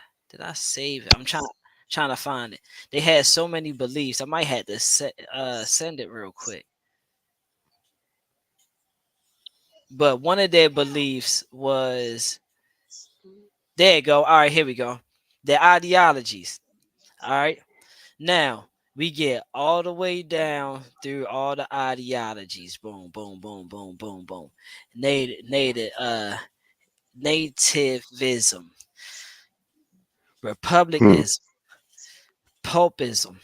save it? I'm trying to find it. They had so many beliefs. I might have to send it real quick. But one of their beliefs was there you go. All right, here we go. Their ideologies. All right. Now we get all the way down through all the ideologies. Boom, boom, boom, boom, boom, boom. Nativism, Hmm. republicanism, popism.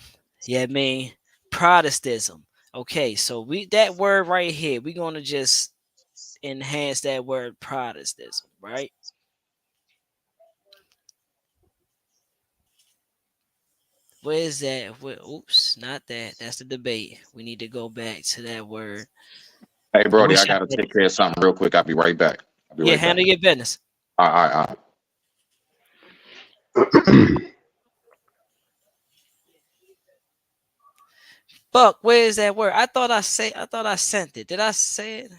Yeah, I mean Protestantism. Okay, so we that word right here, we're gonna just enhance that word Protestantism, right? Where is that? Oops, not that. That's the debate. We need to go back to that word. Hey, I Brody, wish I I got to had take it. care of something real quick. I'll be right back. I'll be Yeah, right back. handle your business. All right, all right, all right. Fuck, where is that word? I thought I sent it. Did I say it?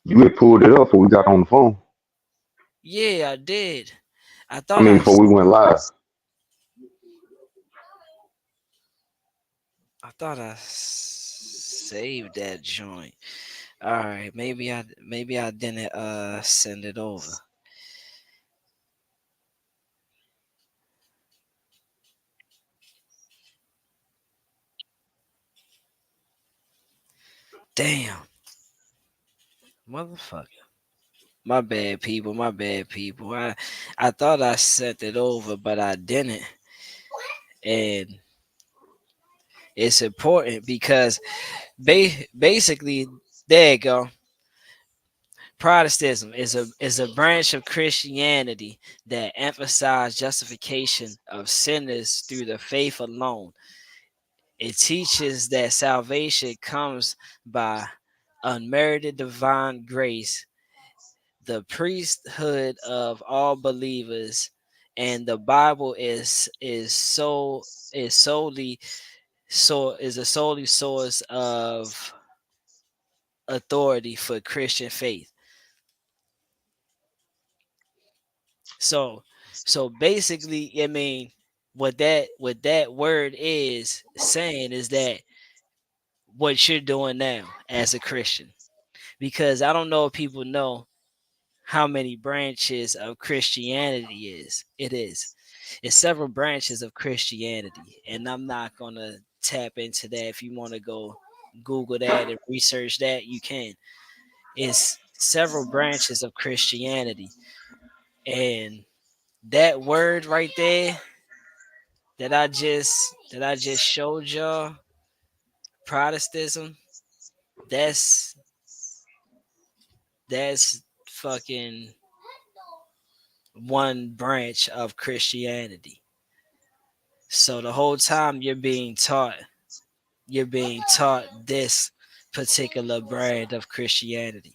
You had pulled it up before we got on the phone. Yeah, I did. I I thought mean, I before we went live. I thought I saved that joint. All right, maybe I didn't send it over. Damn, motherfucker. My bad, people. My bad, people. I thought I sent it over, but I didn't. And it's important because basically, there you go. Protestantism is a branch of Christianity that emphasizes justification of sinners through the faith alone. It teaches that salvation comes by unmerited divine grace, the priesthood of all believers, and the Bible is solely is a solely source of authority for Christian faith. So basically, I mean, what that word is saying is that what you're doing now as a Christian. Because I don't know if people know how many branches of Christianity is. It is. It's several branches of Christianity, and I'm not gonna tap into that. If you want to go Google that and research that, you can. It's several branches of Christianity, and that word right there that I just showed y'all, Protestantism, that's that's fucking one branch of Christianity. So the whole time you're being taught this particular brand of Christianity.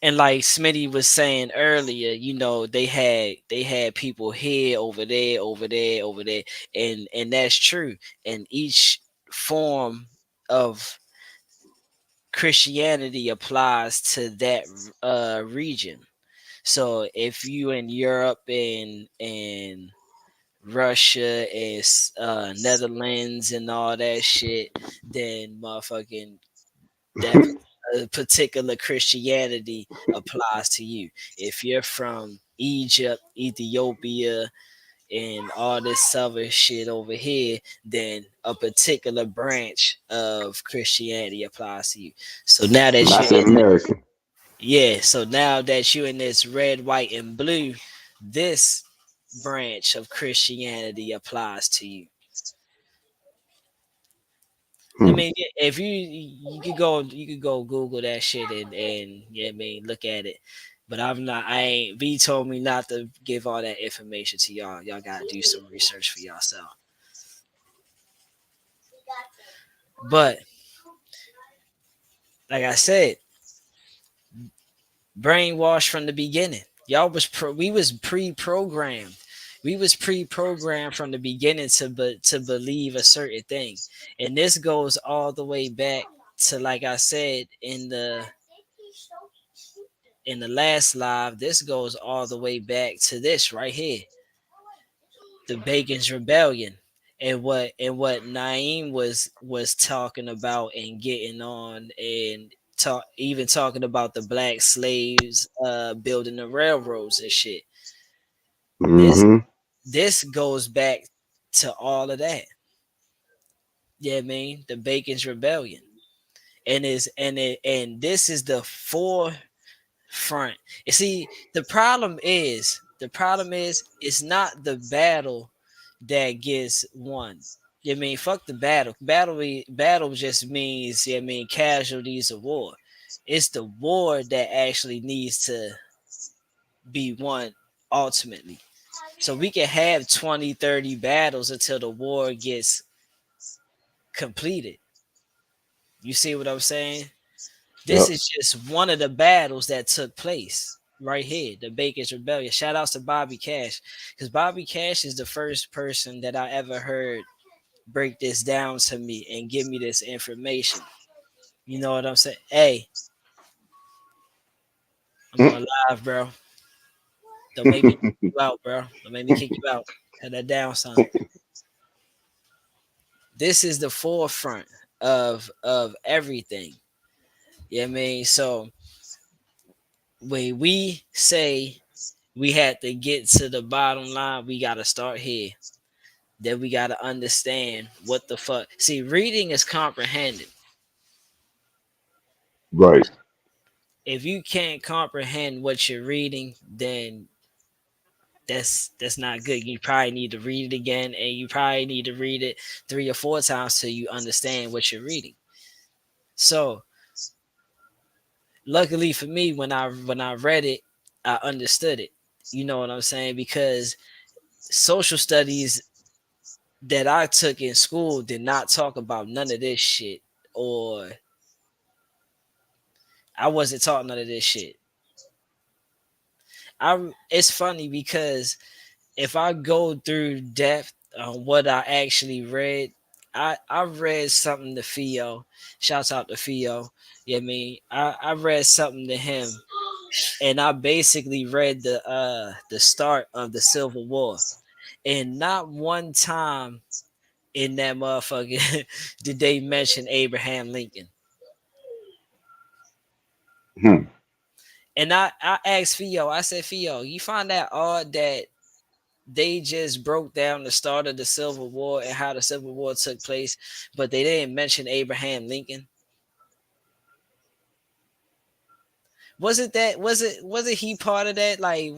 And like Smitty was saying earlier, they had people here, over there, over there, over there, and that's true. And each form of Christianity applies to that region. So if you in Europe and Russia and Netherlands and all that shit, then motherfucking that particular Christianity applies to you. If you're from Egypt, Ethiopia, and all this other shit over here, then a particular branch of Christianity applies to you. So now that you're That's in, American. yeah, so now that you're in this red, white, and blue, this branch of Christianity applies to you. I Hmm. mean, if you could go Google that shit and yeah, I mean, look at it. But I'm not. I ain't. V told me not to give all that information to y'all. Y'all gotta do some research for yourself. But like I said, brainwashed from the beginning. We was pre-programmed. We was pre-programmed from the beginning to believe a certain thing, and this goes all the way back to, like I said in the last live. This goes all the way back to this right here, the Bacon's Rebellion, and what Naeem was talking about and getting on and talking about the black slaves building the railroads and shit. This Mm-hmm. this goes back to all of that. Yeah, I mean the Bacon's Rebellion, and this is the forefront. You see, the problem is it's not the battle that gets won. I mean, fuck the battle. Battle just means, I mean, casualties of war. It's the war that actually needs to be won ultimately. So we can have 20, 30 battles until the war gets completed. You see what I'm saying? This Yep. is just one of the battles that took place right here, the Bacon's Rebellion. Shout outs to Bobby Cash, because Bobby Cash is the first person that I ever heard break this down to me and give me this information. You know what I'm saying? Hey, I'm on live, bro. Don't make me kick you out, bro. Don't make me kick you out. Have that down, son. This is the forefront of everything. Yeah, I mean, so when we say we had to get to the bottom line, we gotta start here. Then we gotta understand what the fuck. See, reading is comprehending. Right. If you can't comprehend what you're reading, then that's not good. You probably need to read it again, and you probably need to read it 3 or 4 times till you understand what you're reading. So, luckily for me, when I read it, I understood it. You know what I'm saying? Because social studies that I took in school did not talk about none of this shit, or I wasn't taught none of this shit. It's funny because if I go through depth on what I actually read, I read something to Theo. Shouts out to Theo. Yeah, I mean, I read something to him and I basically read the start of the Civil War, and not one time in that motherfucker did they mention Abraham Lincoln. Hmm. And I asked Theo, I said, Theo, you find that odd that they just broke down the start of the Civil War and how the Civil War took place, but they didn't mention Abraham Lincoln? Was it he part of that? Like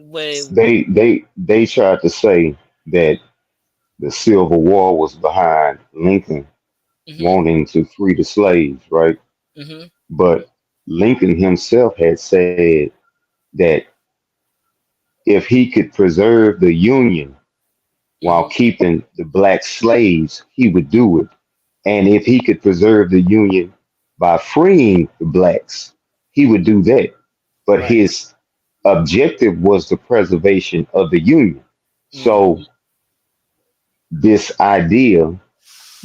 where? They tried to say that the Civil War was behind Lincoln Hmm. wanting to free the slaves, right? Hmm. But Lincoln himself had said that if he could preserve the Union while Hmm. keeping the black slaves, he would do it. And if he could preserve the Union by freeing the blacks, he would do that. But Right. his objective was the preservation of the Union. So, Hmm. this idea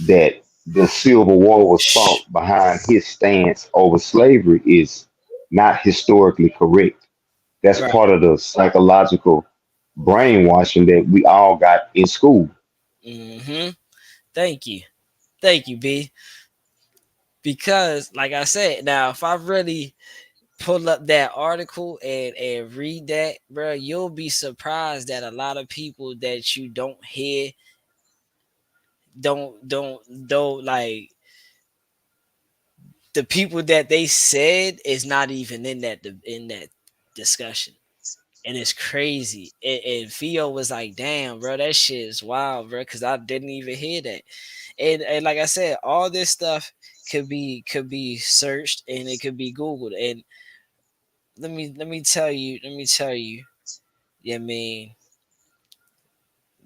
that the Civil War was fought behind his stance over slavery is not historically correct. That's Right. part of the psychological brainwashing that we all got in school. Hmm. Thank you. Thank you, B. Because, like I said, now if I really pull up that article and read that, bro, you'll be surprised that a lot of people that you don't hear don't like the people that they said is not even in that discussion. And it's crazy. And Theo was like, "Damn, bro, that shit is wild, bro," because I didn't even hear that. And like I said, all this stuff could be searched and it could be Googled. And let me tell you. Yeah, I mean,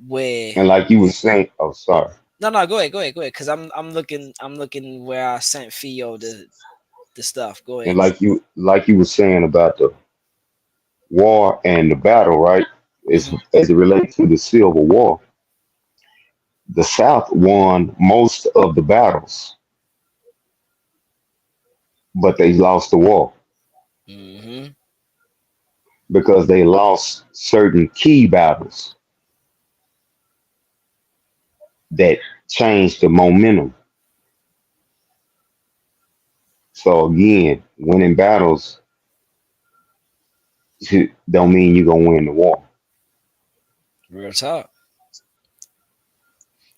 where? And like you were saying, oh, sorry. No, no, go ahead, because I'm looking where I sent Theo the stuff. Go And ahead. like you were saying about the war and the battle, right? Hmm. As it relates to the Civil War, the South won most of the battles, but they lost the war Hmm. because they lost certain key battles that changed the momentum. So again, winning battles don't mean you're gonna win the war. Real talk.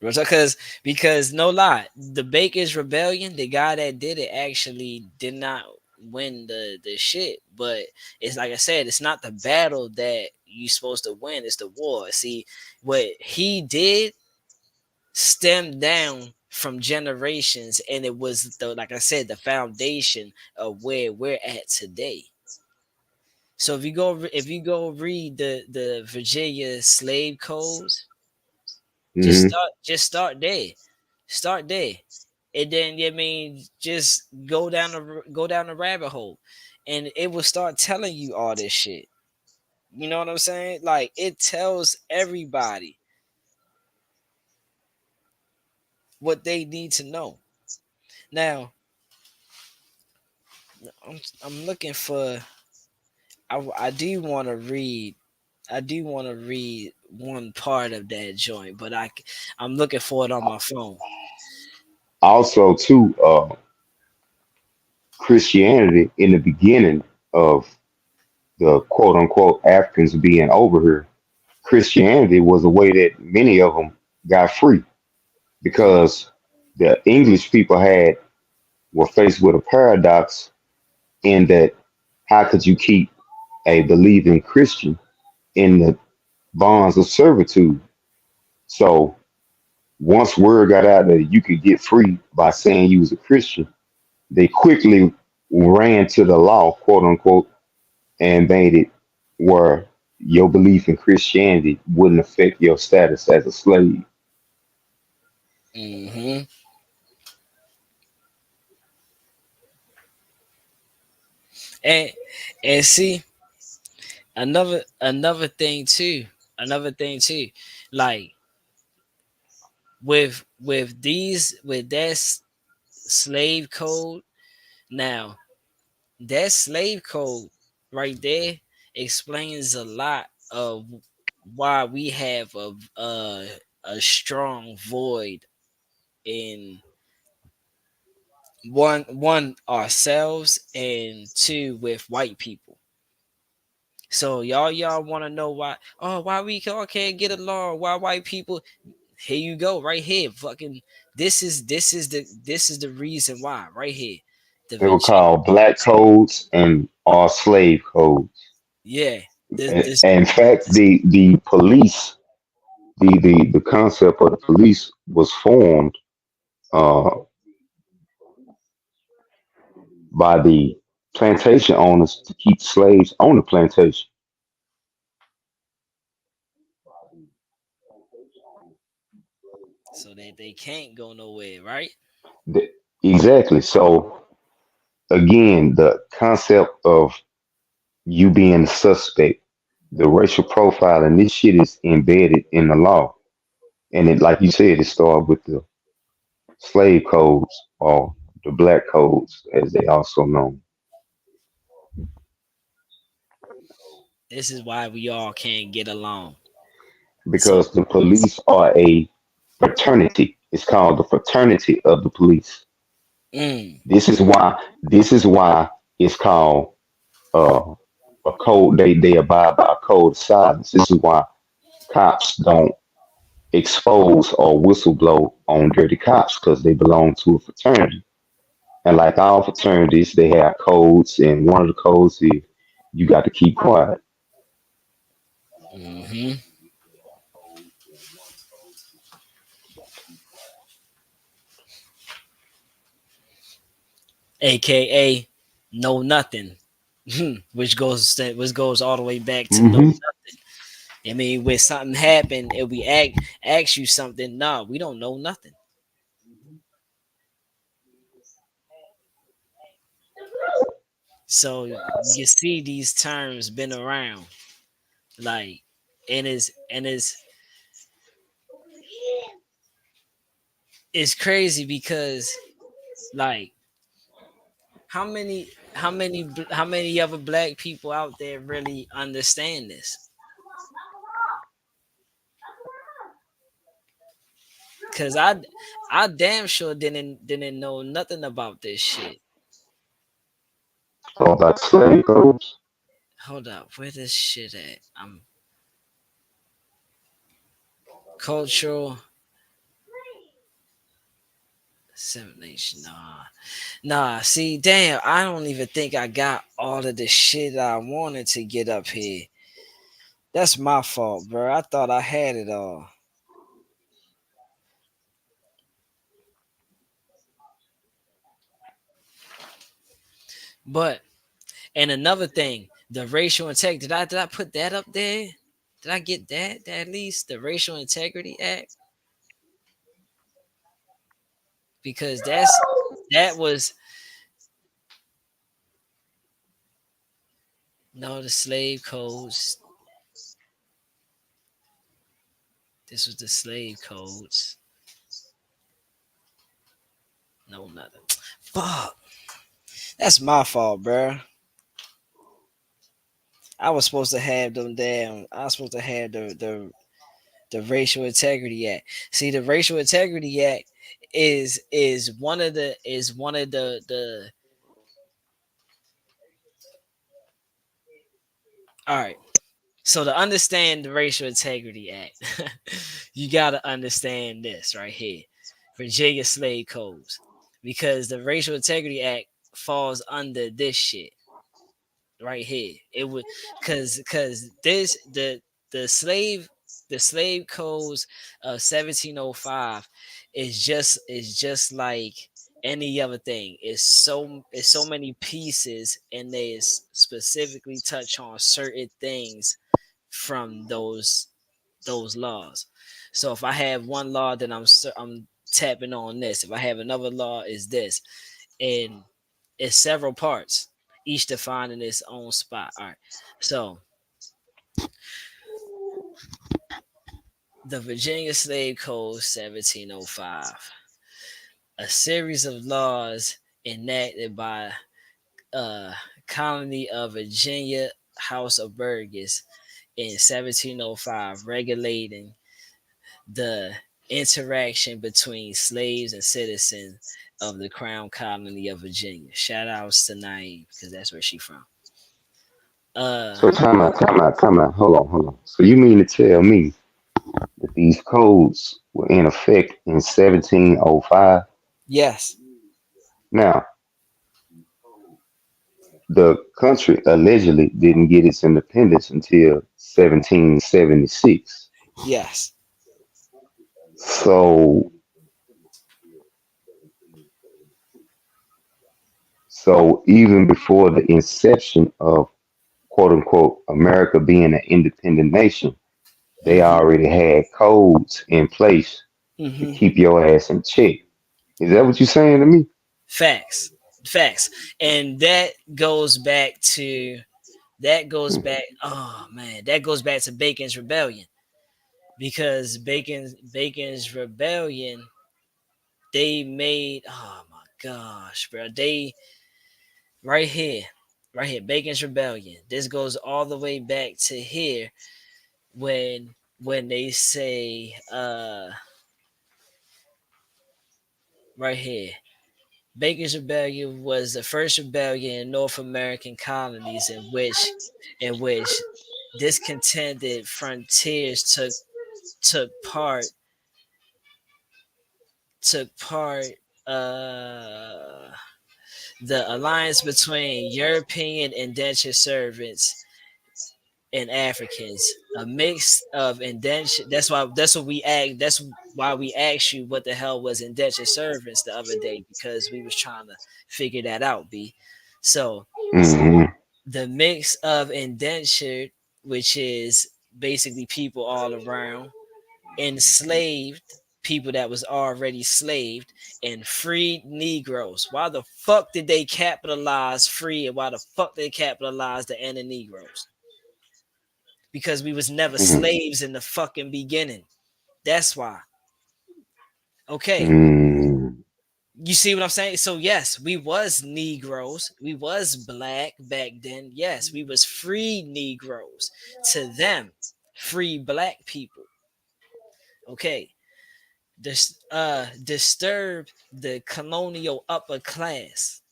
Because no lie, the Baker's Rebellion, the guy that did it actually did not win the shit. But it's like I said, it's not the battle that you supposed to win, it's the war. See, what he did stemmed down from generations, and it was the like I said, the foundation of where we're at today. So if you go read the Virginia slave codes, Hmm. just start there. Start there. And then I mean just go down the rabbit hole. And it will start telling you all this shit. You know what I'm saying? Like it tells everybody what they need to know. Now, I'm looking for I do want to read one part of that joint, but I'm looking for it on my phone. Also, too, Christianity in the beginning of the quote unquote Africans being over here, Christianity was a way that many of them got free Mm, because the English people were faced with a paradox in that how could you keep a believing Christian in the bonds of servitude? So once word got out that you could get free by saying you was a Christian, they quickly ran to the law, quote unquote, and made it where your belief in Christianity wouldn't affect your status as a slave. hmm And and see another thing too, like with that slave code. Now that slave code. right there explains a lot of why we have a strong void in one ourselves and two with white people. So y'all want to know why? Oh, why we all can't get along? Why white people? Here you go, right here. Fucking this is the reason why, right here. The They were Virginia, called black codes and all slave codes. yeah. This In fact, the police, the concept of the police was formed uh, by the plantation owners to keep slaves on the plantation. so that they can't go nowhere, right? The- exactly. So again, the concept of you being the suspect, the racial profile, and this shit is embedded in the law. And it, like you said, it started with the slave codes or the black codes, as they also known, This is why we all can't get along. So, because the police are a fraternity. It's called the fraternity of the police. mm, This is why it's called uh, a code. They abide by a code of silence. This is why cops don't expose or whistleblow on dirty cops because they belong to a fraternity. And like all fraternities, they have codes, and one of the codes is you got to keep quiet. hmm aka know nothing, which goes all the way back to know. Hmm. I mean, when something happened and we ask you something, nah, we don't know nothing. So you see these terms been around, like, and it's crazy because, like, how many other black people out there really understand this? Cause I damn sure didn't know nothing about this shit. So about slave codes. Hold up, where this shit at? Cultural assimilation. Nah. See, damn, I don't even think I got all of the shit I wanted to get up here. That's my fault, bro. I thought I had it all. But and another thing, the racial integrity. Did I put that up there? Did I get that at least the Racial Integrity Act? Because that was no the slave codes. This was the slave codes. No, nothing. Fuck. That's my fault, bro. I was supposed to have them damn. I was supposed to have the Racial Integrity Act. See, the Racial Integrity Act is one of the. All right. So to understand the Racial Integrity Act, you gotta understand this right here, Virginia slave codes, because the Racial Integrity Act falls under this shit right here. It would, cause this the slave codes of 1705 is just like any other thing. It's so many pieces, and they specifically touch on certain things from those laws. So if I have one law, then I'm tapping on this. If I have another law, is this, and it's several parts, each defined in its own spot. All right. So the Virginia Slave Code 1705, a series of laws enacted by uh colony of Virginia House of Burgess in 1705, regulating the interaction between slaves and citizens of the Crown Colony of Virginia. Shout outs to Naive because that's where she from. Uh, So time out. Hold on. So you mean to tell me that these codes were in effect in 1705? yes, Now, the country allegedly didn't get its independence until 1776. yes. So, so even before the inception of quote unquote America being an independent nation, they Mm-hmm. already had codes in place to Mm-hmm. keep your ass in check. Is that what you're saying to me? Facts, facts, and that goes back. Oh man, that goes back to Bacon's Rebellion because Bacon's Rebellion they made. Oh my gosh, bro, they right here, right here, Bacon's Rebellion. This goes all the way back to here when they say right here. Bacon's Rebellion was the first rebellion in North American colonies in which discontented frontiers took part took part uh the alliance between European indentured servants and Africans, a mix of indentured. That's why we asked you what the hell was indentured servants the other day because we was trying to figure that out. B. So Hmm. the mix of indentured, which is basically people all around, enslaved people that was already slaved, and freed Negroes. Why the fuck did they capitalize free, and why the fuck they capitalize the N of Negroes? Because we was never slaves in the fucking beginning. That's why. Okay. Hmm. You see what I'm saying? So yes, we was Negroes. We was black back then. Yes, we was free Negroes. To them, free black people. Okay. Disturb the colonial upper class.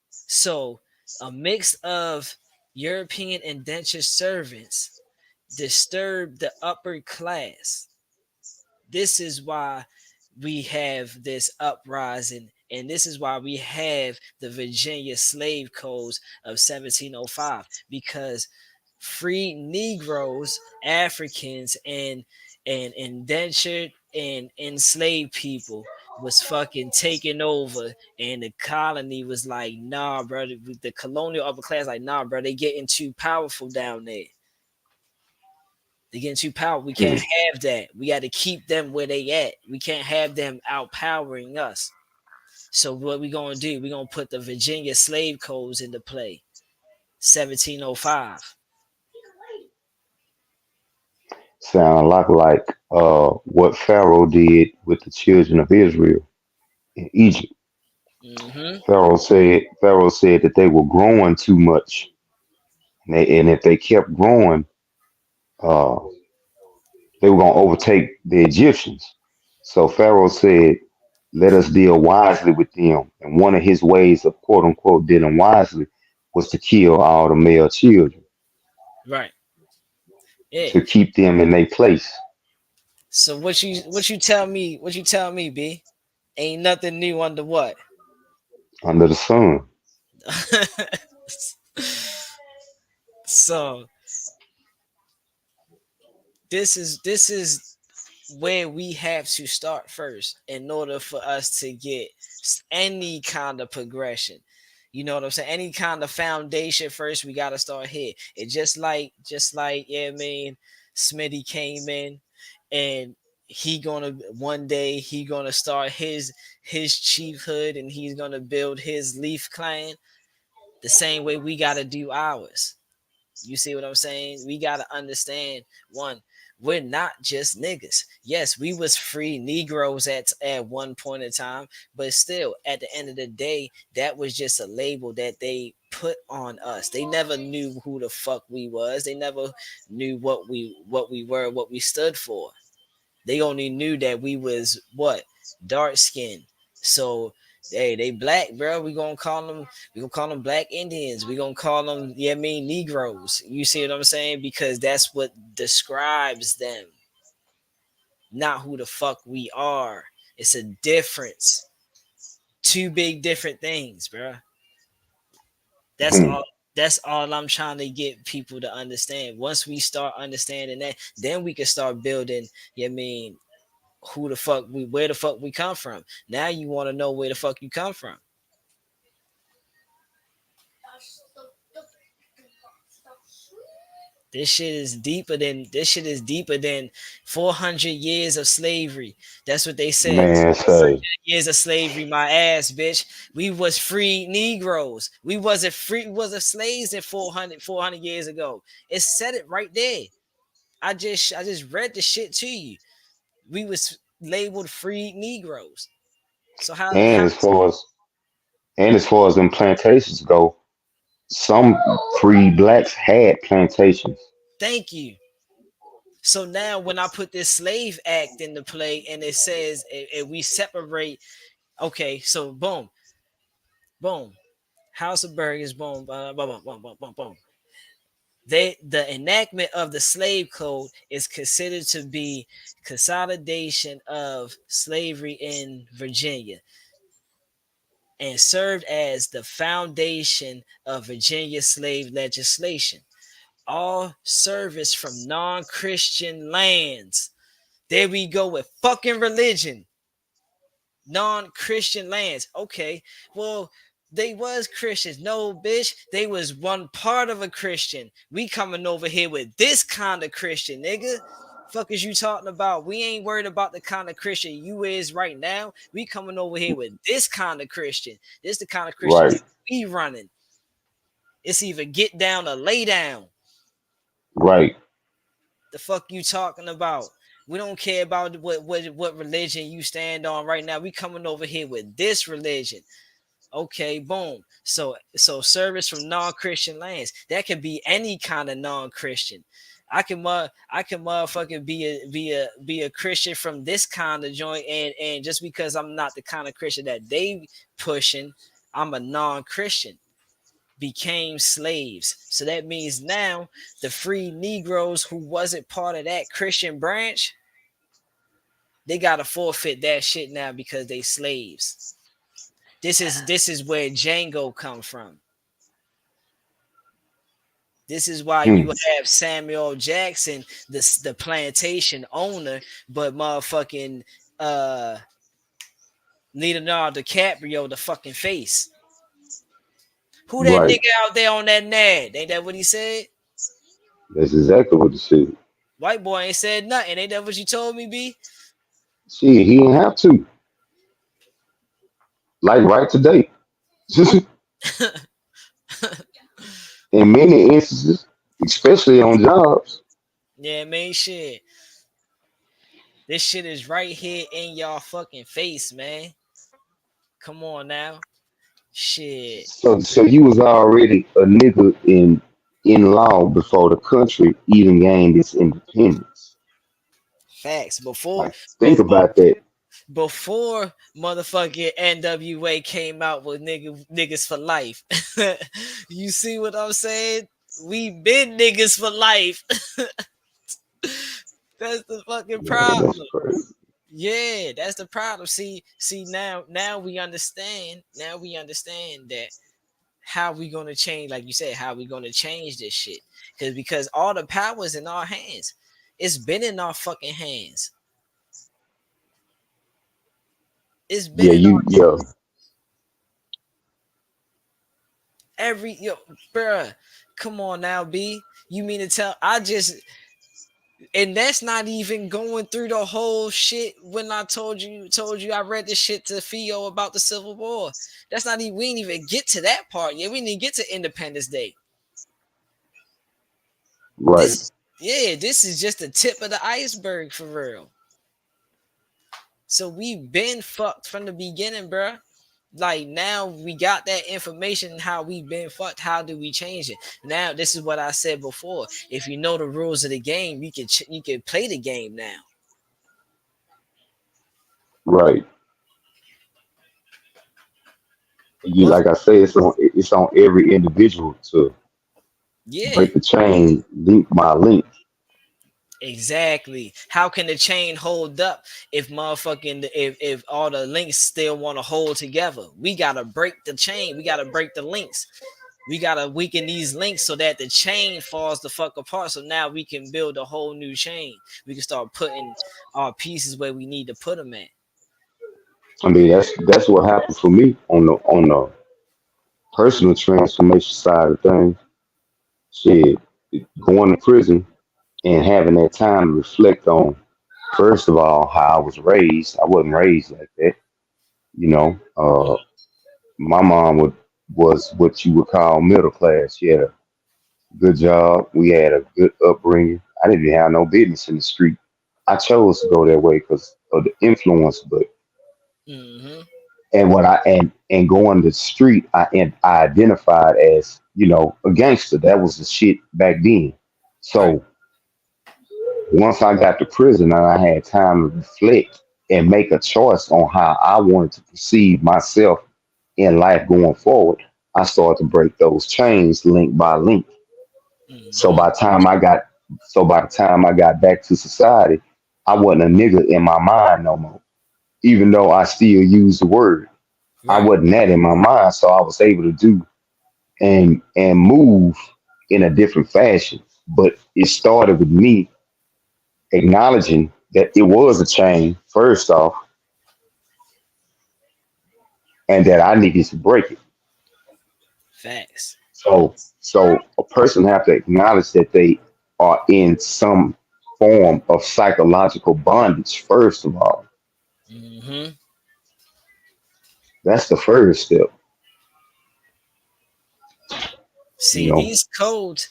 So a mix of European indentured servants disturb the upper class. This is why we have this uprising, and this is why we have the Virginia slave codes of 1705, because free Negroes, Africans, and indentured and enslaved people was fucking taking over, and the colony was like, nah, bro. The colonial upper class like, nah, bro. They getting too powerful down there. They getting too powerful. We can't have that. We got to keep them where they at. We can't have them outpowering us. So what we gonna do? We gonna put the Virginia slave codes into play. 1705. Sound a lot like what Pharaoh did with the children of Israel in Egypt. Mm-hmm. Pharaoh said that they were growing too much, and if they kept growing, uh, they were going to overtake the Egyptians. So Pharaoh said, "Let us deal wisely with them." And one of his ways of quote unquote dealing wisely was to kill all the male children Right. Yeah. to keep them in their place So what you tell me, B? Ain't nothing new under what? under the sun. So this is where we have to start first in order for us to get any kind of progression. You know what I'm saying? Any kind of foundation first, we gotta start here. It just like yeah, I mean, Smitty came in and he gonna one day he gonna start his chiefhood and he's gonna build his Leaf clan the same way we gotta do ours. You see what I'm saying? We gotta understand one. we're not just niggas. Yes, we was free Negroes at one point in time, but still, at the end of the day, that was just a label that they put on us. They never knew who the fuck we was. They never knew what we were, what we stood for. They only knew that we was what, dark skin. So hey, they black, bro. We gonna call them black Indians. We gonna call them, yeah, I mean, Negroes. You see what I'm saying? Because that's what describes them, not who the fuck we are. It's a difference. Two big different things, bro. That's Hmm. all. That's all I'm trying to get people to understand. Once we start understanding that, then we can start building. You know what I mean, who the fuck we, where the fuck we come from. Now you want to know where the fuck you come from. This shit is deeper than 400 years of slavery. That's what they said. Man, say, Years of slavery, my ass, bitch. We was free Negroes. We wasn't slaves in 400 years ago. It said it right there. I just read the shit to you. We was labeled free Negroes. So how and as far as and as far as them plantations go, some free blacks had plantations. thank you. So now when I put this slave act into play and it says we separate, okay, so boom, boom, House of Burgers, boom, boom, boom, boom, boom, boom, boom. The enactment of the slave code is considered to be consolidation of slavery in Virginia and served as the foundation of Virginia slave legislation. All service from non-Christian lands. There we go with fucking religion. Non-Christian lands. Okay, well, they was Christians. No, bitch, they was one part of a Christian. We coming over here with this kind of Christian, nigga. Fuck is you talking about? We ain't worried about the kind of Christian you is right now. We coming over here with this kind of Christian. This the kind of Christian Right, that we running. It's either get down or lay down. right. The fuck you talking about? We don't care about what religion you stand on right now. We coming over here with this religion. Okay, boom. So service from non-Christian lands. That could be any kind of non-Christian. I can motherfucking be a Christian from this kind of joint, and just because I'm not the kind of Christian that they pushing, I'm a non-Christian. Became slaves. So that means now the free Negroes who wasn't part of that Christian branch, they gotta forfeit that shit now because they slaves. This is where Django come from. This is why Hmm. you have Samuel Jackson, the plantation owner, but motherfucking uh Leonardo DiCaprio the fucking face. Who that Right. nigga out there on that nad? Ain't that what he said? That's exactly what he said. White boy ain't said nothing. Ain't that what you told me, B? Shit, he didn't have to. Like right today. In many instances, especially on jobs. Yeah, man, shit. This shit is right here in y'all fucking face, man. Come on now. Shit. So you was already a nigga in law before the country even gained its independence. Facts. Before Like think before about that. before motherfucking NWA came out with niggas for life. You see what I'm saying? We been niggas for life. That's the fucking Man, that's problem. crazy. Yeah, that's the problem. See now we understand. Now we understand that how we gonna change, like you said, how we gonna change this shit. Because all the power is in our hands. It's been in our fucking hands. It's been Yeah, in our yeah, every yo, bruh. Come on now, B. You mean to tell I just, and that's not even going through the whole shit when I told you I read this shit to Theo about the Civil War. That's not even, we didn't even get to that part yet. We didn't even get to Independence Day. right. This Yeah, this is just the tip of the iceberg for real. So we been fucked from the beginning, bruh. Like now we got that information how we been fucked. How do we change it? Now this is what I said before. If you know the rules of the game, you can play the game now. Right. You Once, like I say, it's on every individual to yeah, break the chain link by link. exactly. How can the chain hold up if motherfucking if all the links still want to hold together? We gotta break the chain. We gotta break the links. We gotta weaken these links so that the chain falls the fuck apart. So now we can build a whole new chain. We can start putting our pieces where we need to put them at. I mean, that's what happened for me on the personal transformation side of things. Shit, going to prison and having that time to reflect on, first of all, how I was raised. I wasn't raised like that, you know. My mom was what you would call middle class. She had a good job. We had a good upbringing. I didn't even have no business in the street. I chose to go that way because of the influence, but Mm-hmm. and what I and going to the street, I identified as a gangster. That was the shit back then. Right. So once I got to prison and I had time to reflect and make a choice on how I wanted to perceive myself in life going forward, I started to break those chains link by link. So Mm-hmm. by the time I got by the time I got back to society, I wasn't a nigga in my mind no more. Even though I still use the word, I Right. wasn't that in my mind. So I was able to do and move in a different fashion. But it started with me acknowledging that it was a chain, first off, and that I needed to break it. Facts. So a person have to acknowledge that they are in some form of psychological bondage, first of all. Mm-hmm. That's the first step, you See, know. these codes,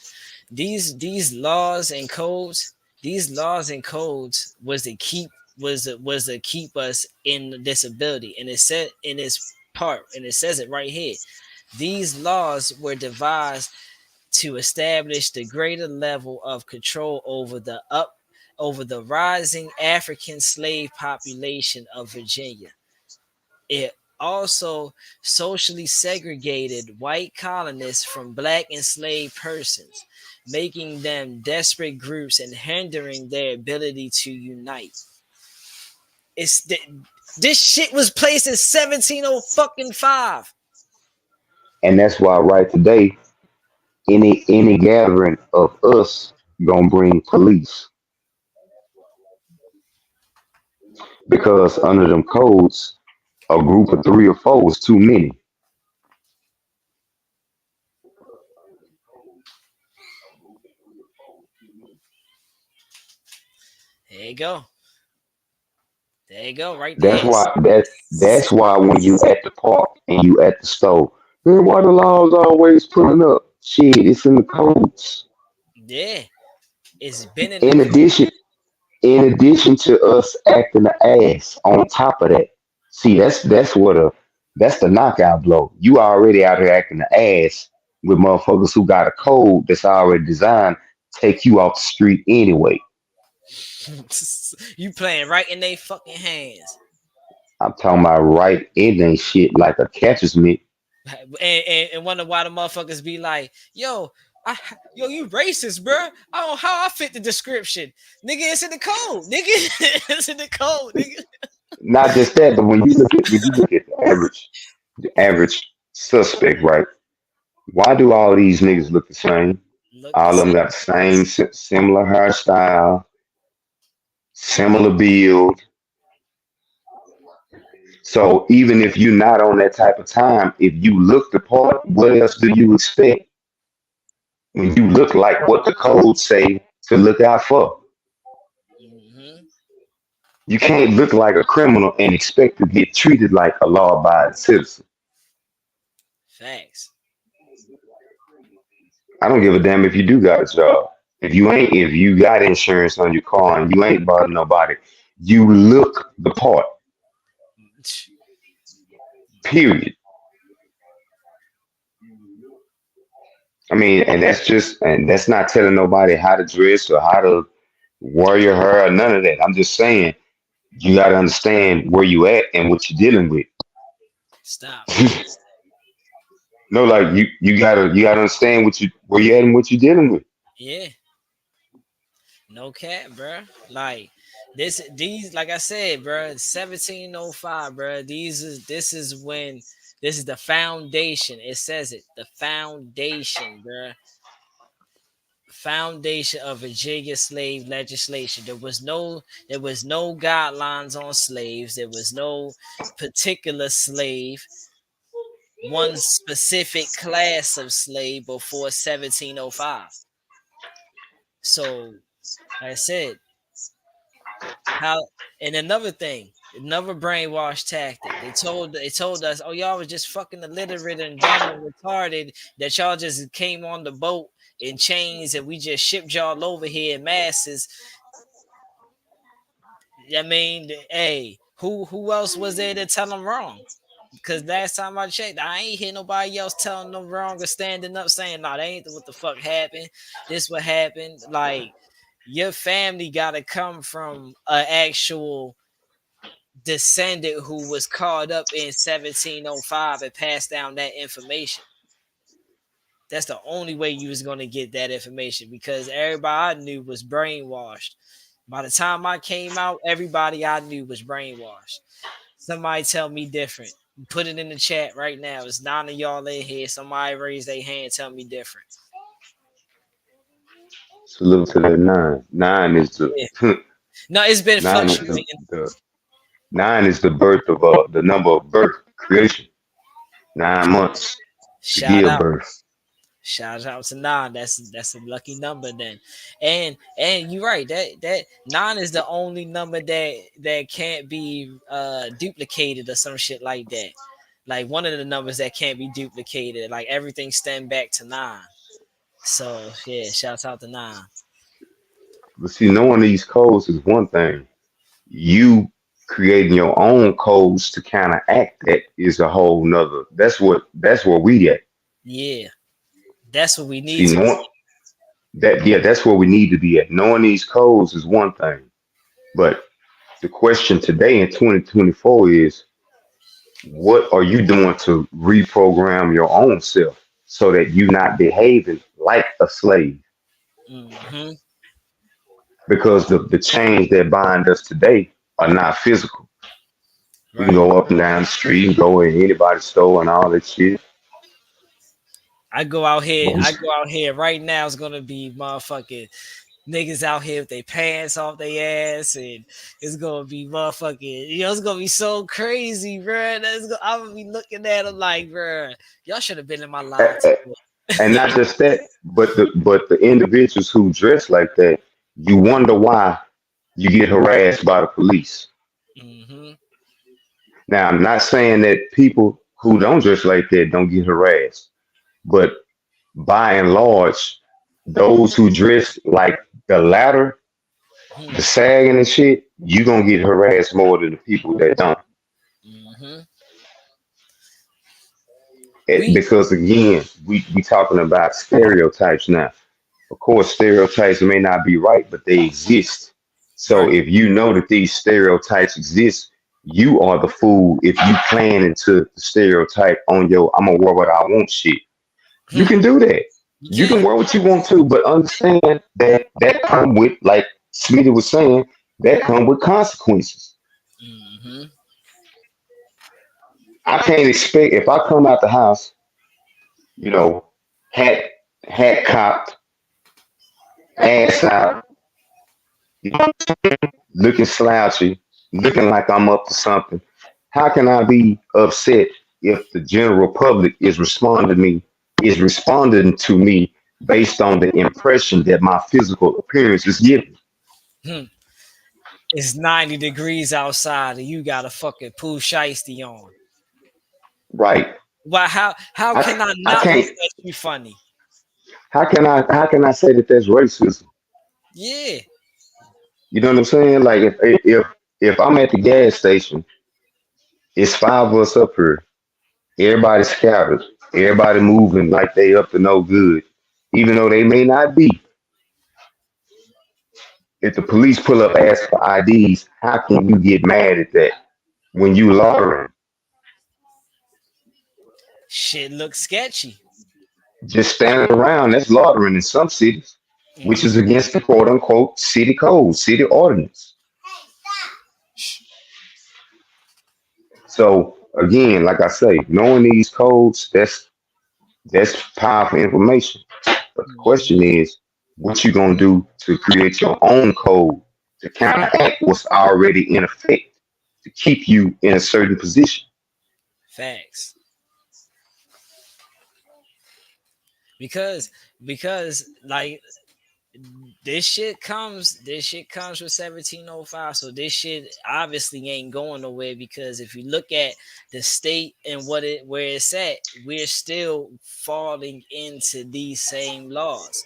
these laws and codes, these laws and codes was to keep us in disability. And it said in this part, and it says it right here. These laws were devised to establish the greater level of control over the rising African slave population of Virginia. It also socially segregated white colonists from black enslaved persons, making them desperate groups and hindering their ability to unite. It's this shit was placed in 1705. And that's why right today, any gathering of us gonna bring police because under them codes, a group of three or four is too many. There you go. There you go. Right That's there. why that's why when you at the park and you at the store, man, why the laws always pulling up? Shit, it's in the codes. Yeah. It's been in the In code. addition, in addition to us acting the ass on top of that. See, that's the knockout blow. You already out here acting the ass with motherfuckers who got a code that's already designed to take you off the street anyway. You playing right in they fucking hands. I'm talking about right in that shit like a catcher's mitt. And wonder why the motherfuckers be like, yo, you racist, bro. I don't know how I fit the description. Nigga, it's in the code. Nigga, it's in the code, nigga. Not just that, but when you look at the average suspect, right? Why do all these niggas look the same? Look the All of them same. got the same similar hairstyle, similar build. So even if you're not on that type of time, if you look the part, what else do you expect when you look like what the codes say to look out for? Mm-hmm. You can't look like a criminal and expect to get treated like a law-abiding citizen. Facts. I don't give a damn if you do got a job. If you got insurance on your car and you ain't bothering nobody, you look the part. Period. I mean, and that's not telling nobody how to dress or how to wear your hair or none of that. I'm just saying you got to understand where you at and what you're dealing with. Stop. No, like you gotta understand what you where you at and what you're dealing with. Yeah. No cap, bruh. Like these, like I said, bruh, 1705, bruh. This is when this is the foundation. It says it, the foundation, bruh. Foundation of Virginia slave legislation. There was no guidelines on slaves. There was no particular slave, one specific class of slave before 1705. So, like I said, how and another thing, another brainwash tactic. They told us, oh, y'all was just fucking illiterate and dumb and retarded, that y'all just came on the boat in chains and we just shipped y'all over here in masses. I mean, hey, who else was there to tell them wrong? Because last time I checked, I ain't hear nobody else telling them wrong or standing up saying, "No, that ain't what the fuck happened. This what happened." Like your family got to come from an actual descendant who was caught up in 1705 and passed down that information. That's the only way you was gonna get that information, because everybody I knew was brainwashed. By the time I came out, everybody I knew was brainwashed. Somebody tell me different. Put it in the chat right now. It's none of y'all in here. Somebody raise their hand. Tell me different. Salute to that nine. Nine is the Yeah. No, it's been nine is fluctuating. the nine is the birth of the number of birth creation. 9 months to Shout give out. birth. Shout out to nine. That's a lucky number then. And you're right. That nine is the only number that can't be duplicated or some shit like that. Like one of the numbers that can't be duplicated. Like everything stem back to nine. So yeah, shouts out to nine. But see, knowing these codes is one thing. You creating your own codes to counteract that is a whole nother. That's where we at. Yeah, that's what we need See, to be. knowing that yeah, that's where we need to be at. Knowing these codes is one thing. But the question today in 2024 is what are you doing to reprogram your own self so that you're not behaving like a slave? Mm-hmm. Because the chains that bind us today are not physical. We can Right. go up and down the street and go in anybody's store and all that shit. I go out But here. we, I go out here right now. It's gonna be motherfucking niggas out here with their pants off their ass, and it's gonna be motherfucking. It's gonna be so crazy, bro. I'm gonna be looking at them like, bro, y'all should have been in my live and today. not just that, but the individuals who dress like that, you wonder why you get harassed by the police. Mm-hmm. Now, I'm not saying that people who don't dress like that don't get harassed, but by and large, those who dress like the latter, the Hmm. sagging and shit, you gonna get harassed more than the people that don't. Mm-hmm. We. Because again, we talking about stereotypes now. Of course, stereotypes may not be right, but they exist. So Right. if you know that these stereotypes exist, you are the fool if you plan into the stereotype on your I'm gonna wear what I want shit. You Hmm. can do that. You You can can. wear what you want to, but understand that that come with, like Smitty was saying, that come with consequences. Mm-hmm. I can't expect if I come out the house, you know, hat hat cocked, ass out, looking slouchy, looking like I'm up to something. How can I be upset if the general public is responding to me based on the impression that my physical appearance is giving? Hmm. It's 90 degrees outside, and you got a fucking poo shiesty on. Right. Why? How I, can I I not look can't. at you funny? How can I say that that's racism? Yeah. You know what I'm saying? Like if I'm at the gas station, it's five of us up here. Everybody scattered. Everybody moving like they up to no good, even though they may not be. If the police pull up ask for IDs, how can you get mad at that when you loitering? Shit looks sketchy. Just standing around, that's loitering in some cities, which is Hmm. against the quote unquote city code, city ordinance. So again, like I say, knowing these codes, that's powerful information. But the question Hmm. is, what you gonna do to create your own code to counteract what's already in effect to keep you in a certain position? Facts. Because like this shit comes with 1705, so this shit obviously ain't going nowhere, because if you look at the state and where it's at, we're still falling into these same laws,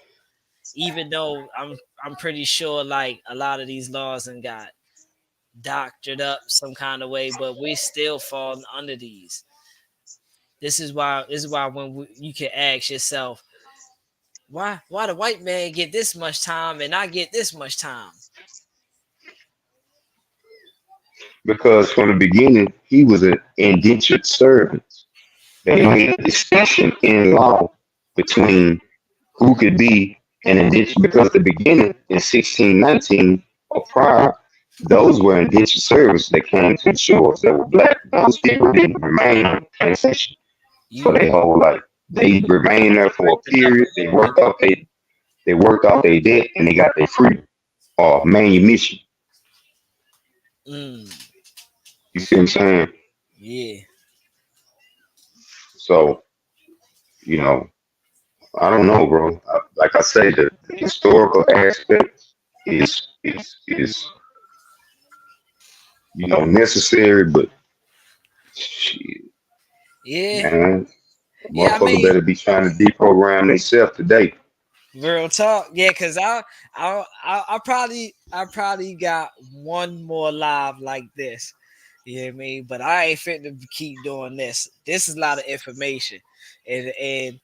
even though I'm pretty sure like a lot of these laws and got doctored up some kind of way, but we still fall under these. This is why when you can ask yourself, why the white man get this much time and I get this much time. Because from the beginning, he was an indentured servant. They made a distinction in law between who could be an indentured, because the beginning in 1619 or prior, those were indentured servants that came to the shores that were black. Those people didn't remain on the plantation for You their whole life. They remained there for a Strengthen up period. a little bit. They worked off their debt and they got their freedom or manumission. Mm, You see what I'm saying? yeah. So, you know, I don't know, bro. Like I say, the historical aspect is necessary, but shit, Yeah. man, Yeah, I motherfucker mean, better be trying to deprogram themselves today. real talk. Yeah, cause I probably got one more live like this. You know what I mean? But I ain't fit to keep doing this. This is a lot of information. And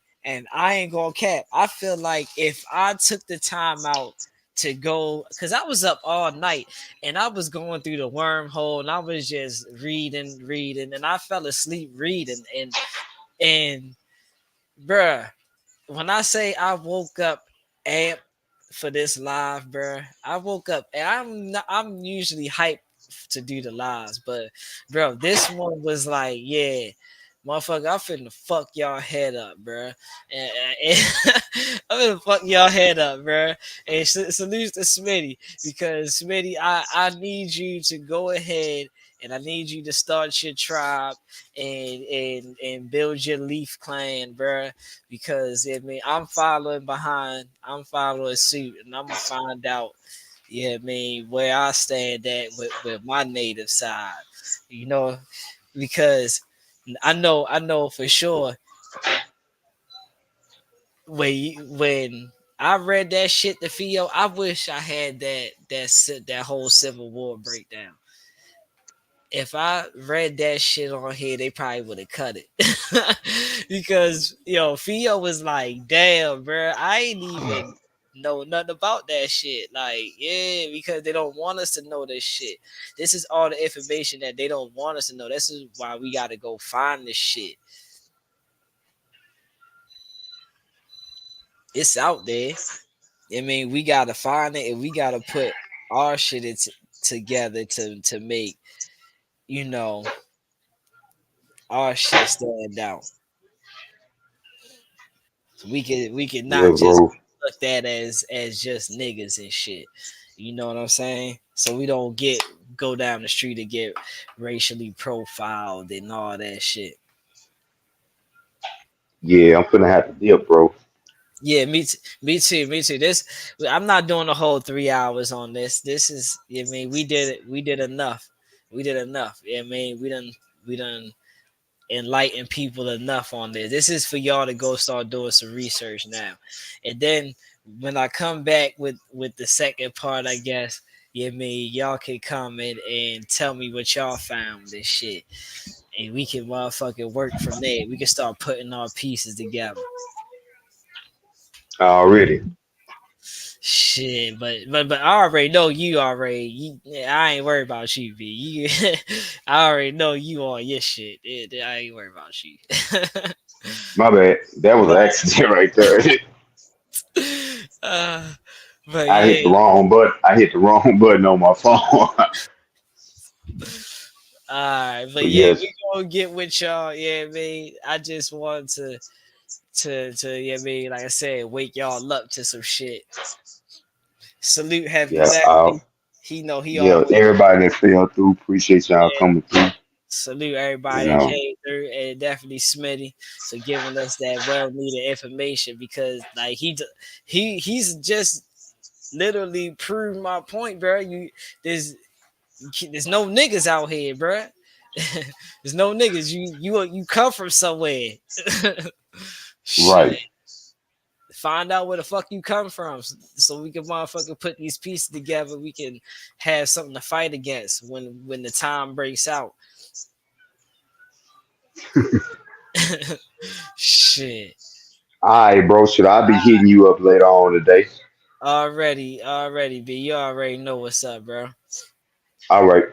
I ain't gonna cap. I feel like if I took the time out to go, because I was up all night and I was going through the wormhole and I was just reading, and I fell asleep reading, and bruh, when I say I woke up amped for this live, bruh, I woke up and I'm usually hyped to do the lives, but bro, this one was like, yeah, motherfucker, I'm finna fuck y'all head up, bruh. And I'm finna fuck y'all head up, bruh. And salute to Smitty, because Smitty, I need you to go ahead and I need you to start your tribe and build your Leaf clan, bruh, because I mean I'm following suit, and I'm gonna find out, yeah, I mean, where I stand at with my native side, you know, because I know for sure when I read that shit to Theo, I wish I had that whole Civil War breakdown. If I read that shit on here, they probably would have cut it. Because Theo was like, "Damn, bro, I ain't even know nothing about that shit." Like, yeah, because they don't want us to know this shit. This is all the information that they don't want us to know. This is why we got to go find this shit. It's out there. I mean, we got to find it, and we got to put our shit together to make you know our shit stand out. So we can Yeah, not just bro. look at as just niggas and shit. You know what I'm saying? So we don't go down the street and get racially profiled and all that shit. Yeah, I'm finna have to dip, bro. Yeah, me too. This I'm not doing the whole 3 hours on this. This is, I mean, we did enough. We did enough. I mean, we done enlighten people enough on this. This is for y'all to go start doing some research now, and then when I come back with the second part, I guess, yeah, me, y'all can comment and tell me what y'all found with this shit, and we can motherfucking work from there. We can start putting our pieces together. already. Shit, but I already know you already. Yeah, I ain't worried about you, B. You, I already know you on your shit. Yeah, I ain't worried about you. My bad. That was an but accident right there. uh, but I hit yeah, the wrong button. I hit the wrong button on my phone. alright, but But yeah, yes, we gonna get with y'all. Yeah, man. I just want to yeah, man. Like I said, wake y'all up to some shit. Salute Heavy yeah, Melly. He know he yeah. always Everybody that fell through, appreciate y'all yeah. coming through. Salute You everybody that know, came through, and definitely Smitty for giving us that well needed information because like he's just literally proved my point, bro. There's there's no niggas out here, bro. There's no niggas. You come from somewhere. Shit. right. Find out where the fuck you come from, so we can motherfucking put these pieces together. We can have something to fight against when the time breaks out. Shit. All right, bro. Should I be hitting you up later on today? Already, B. You already know what's up, bro. All right.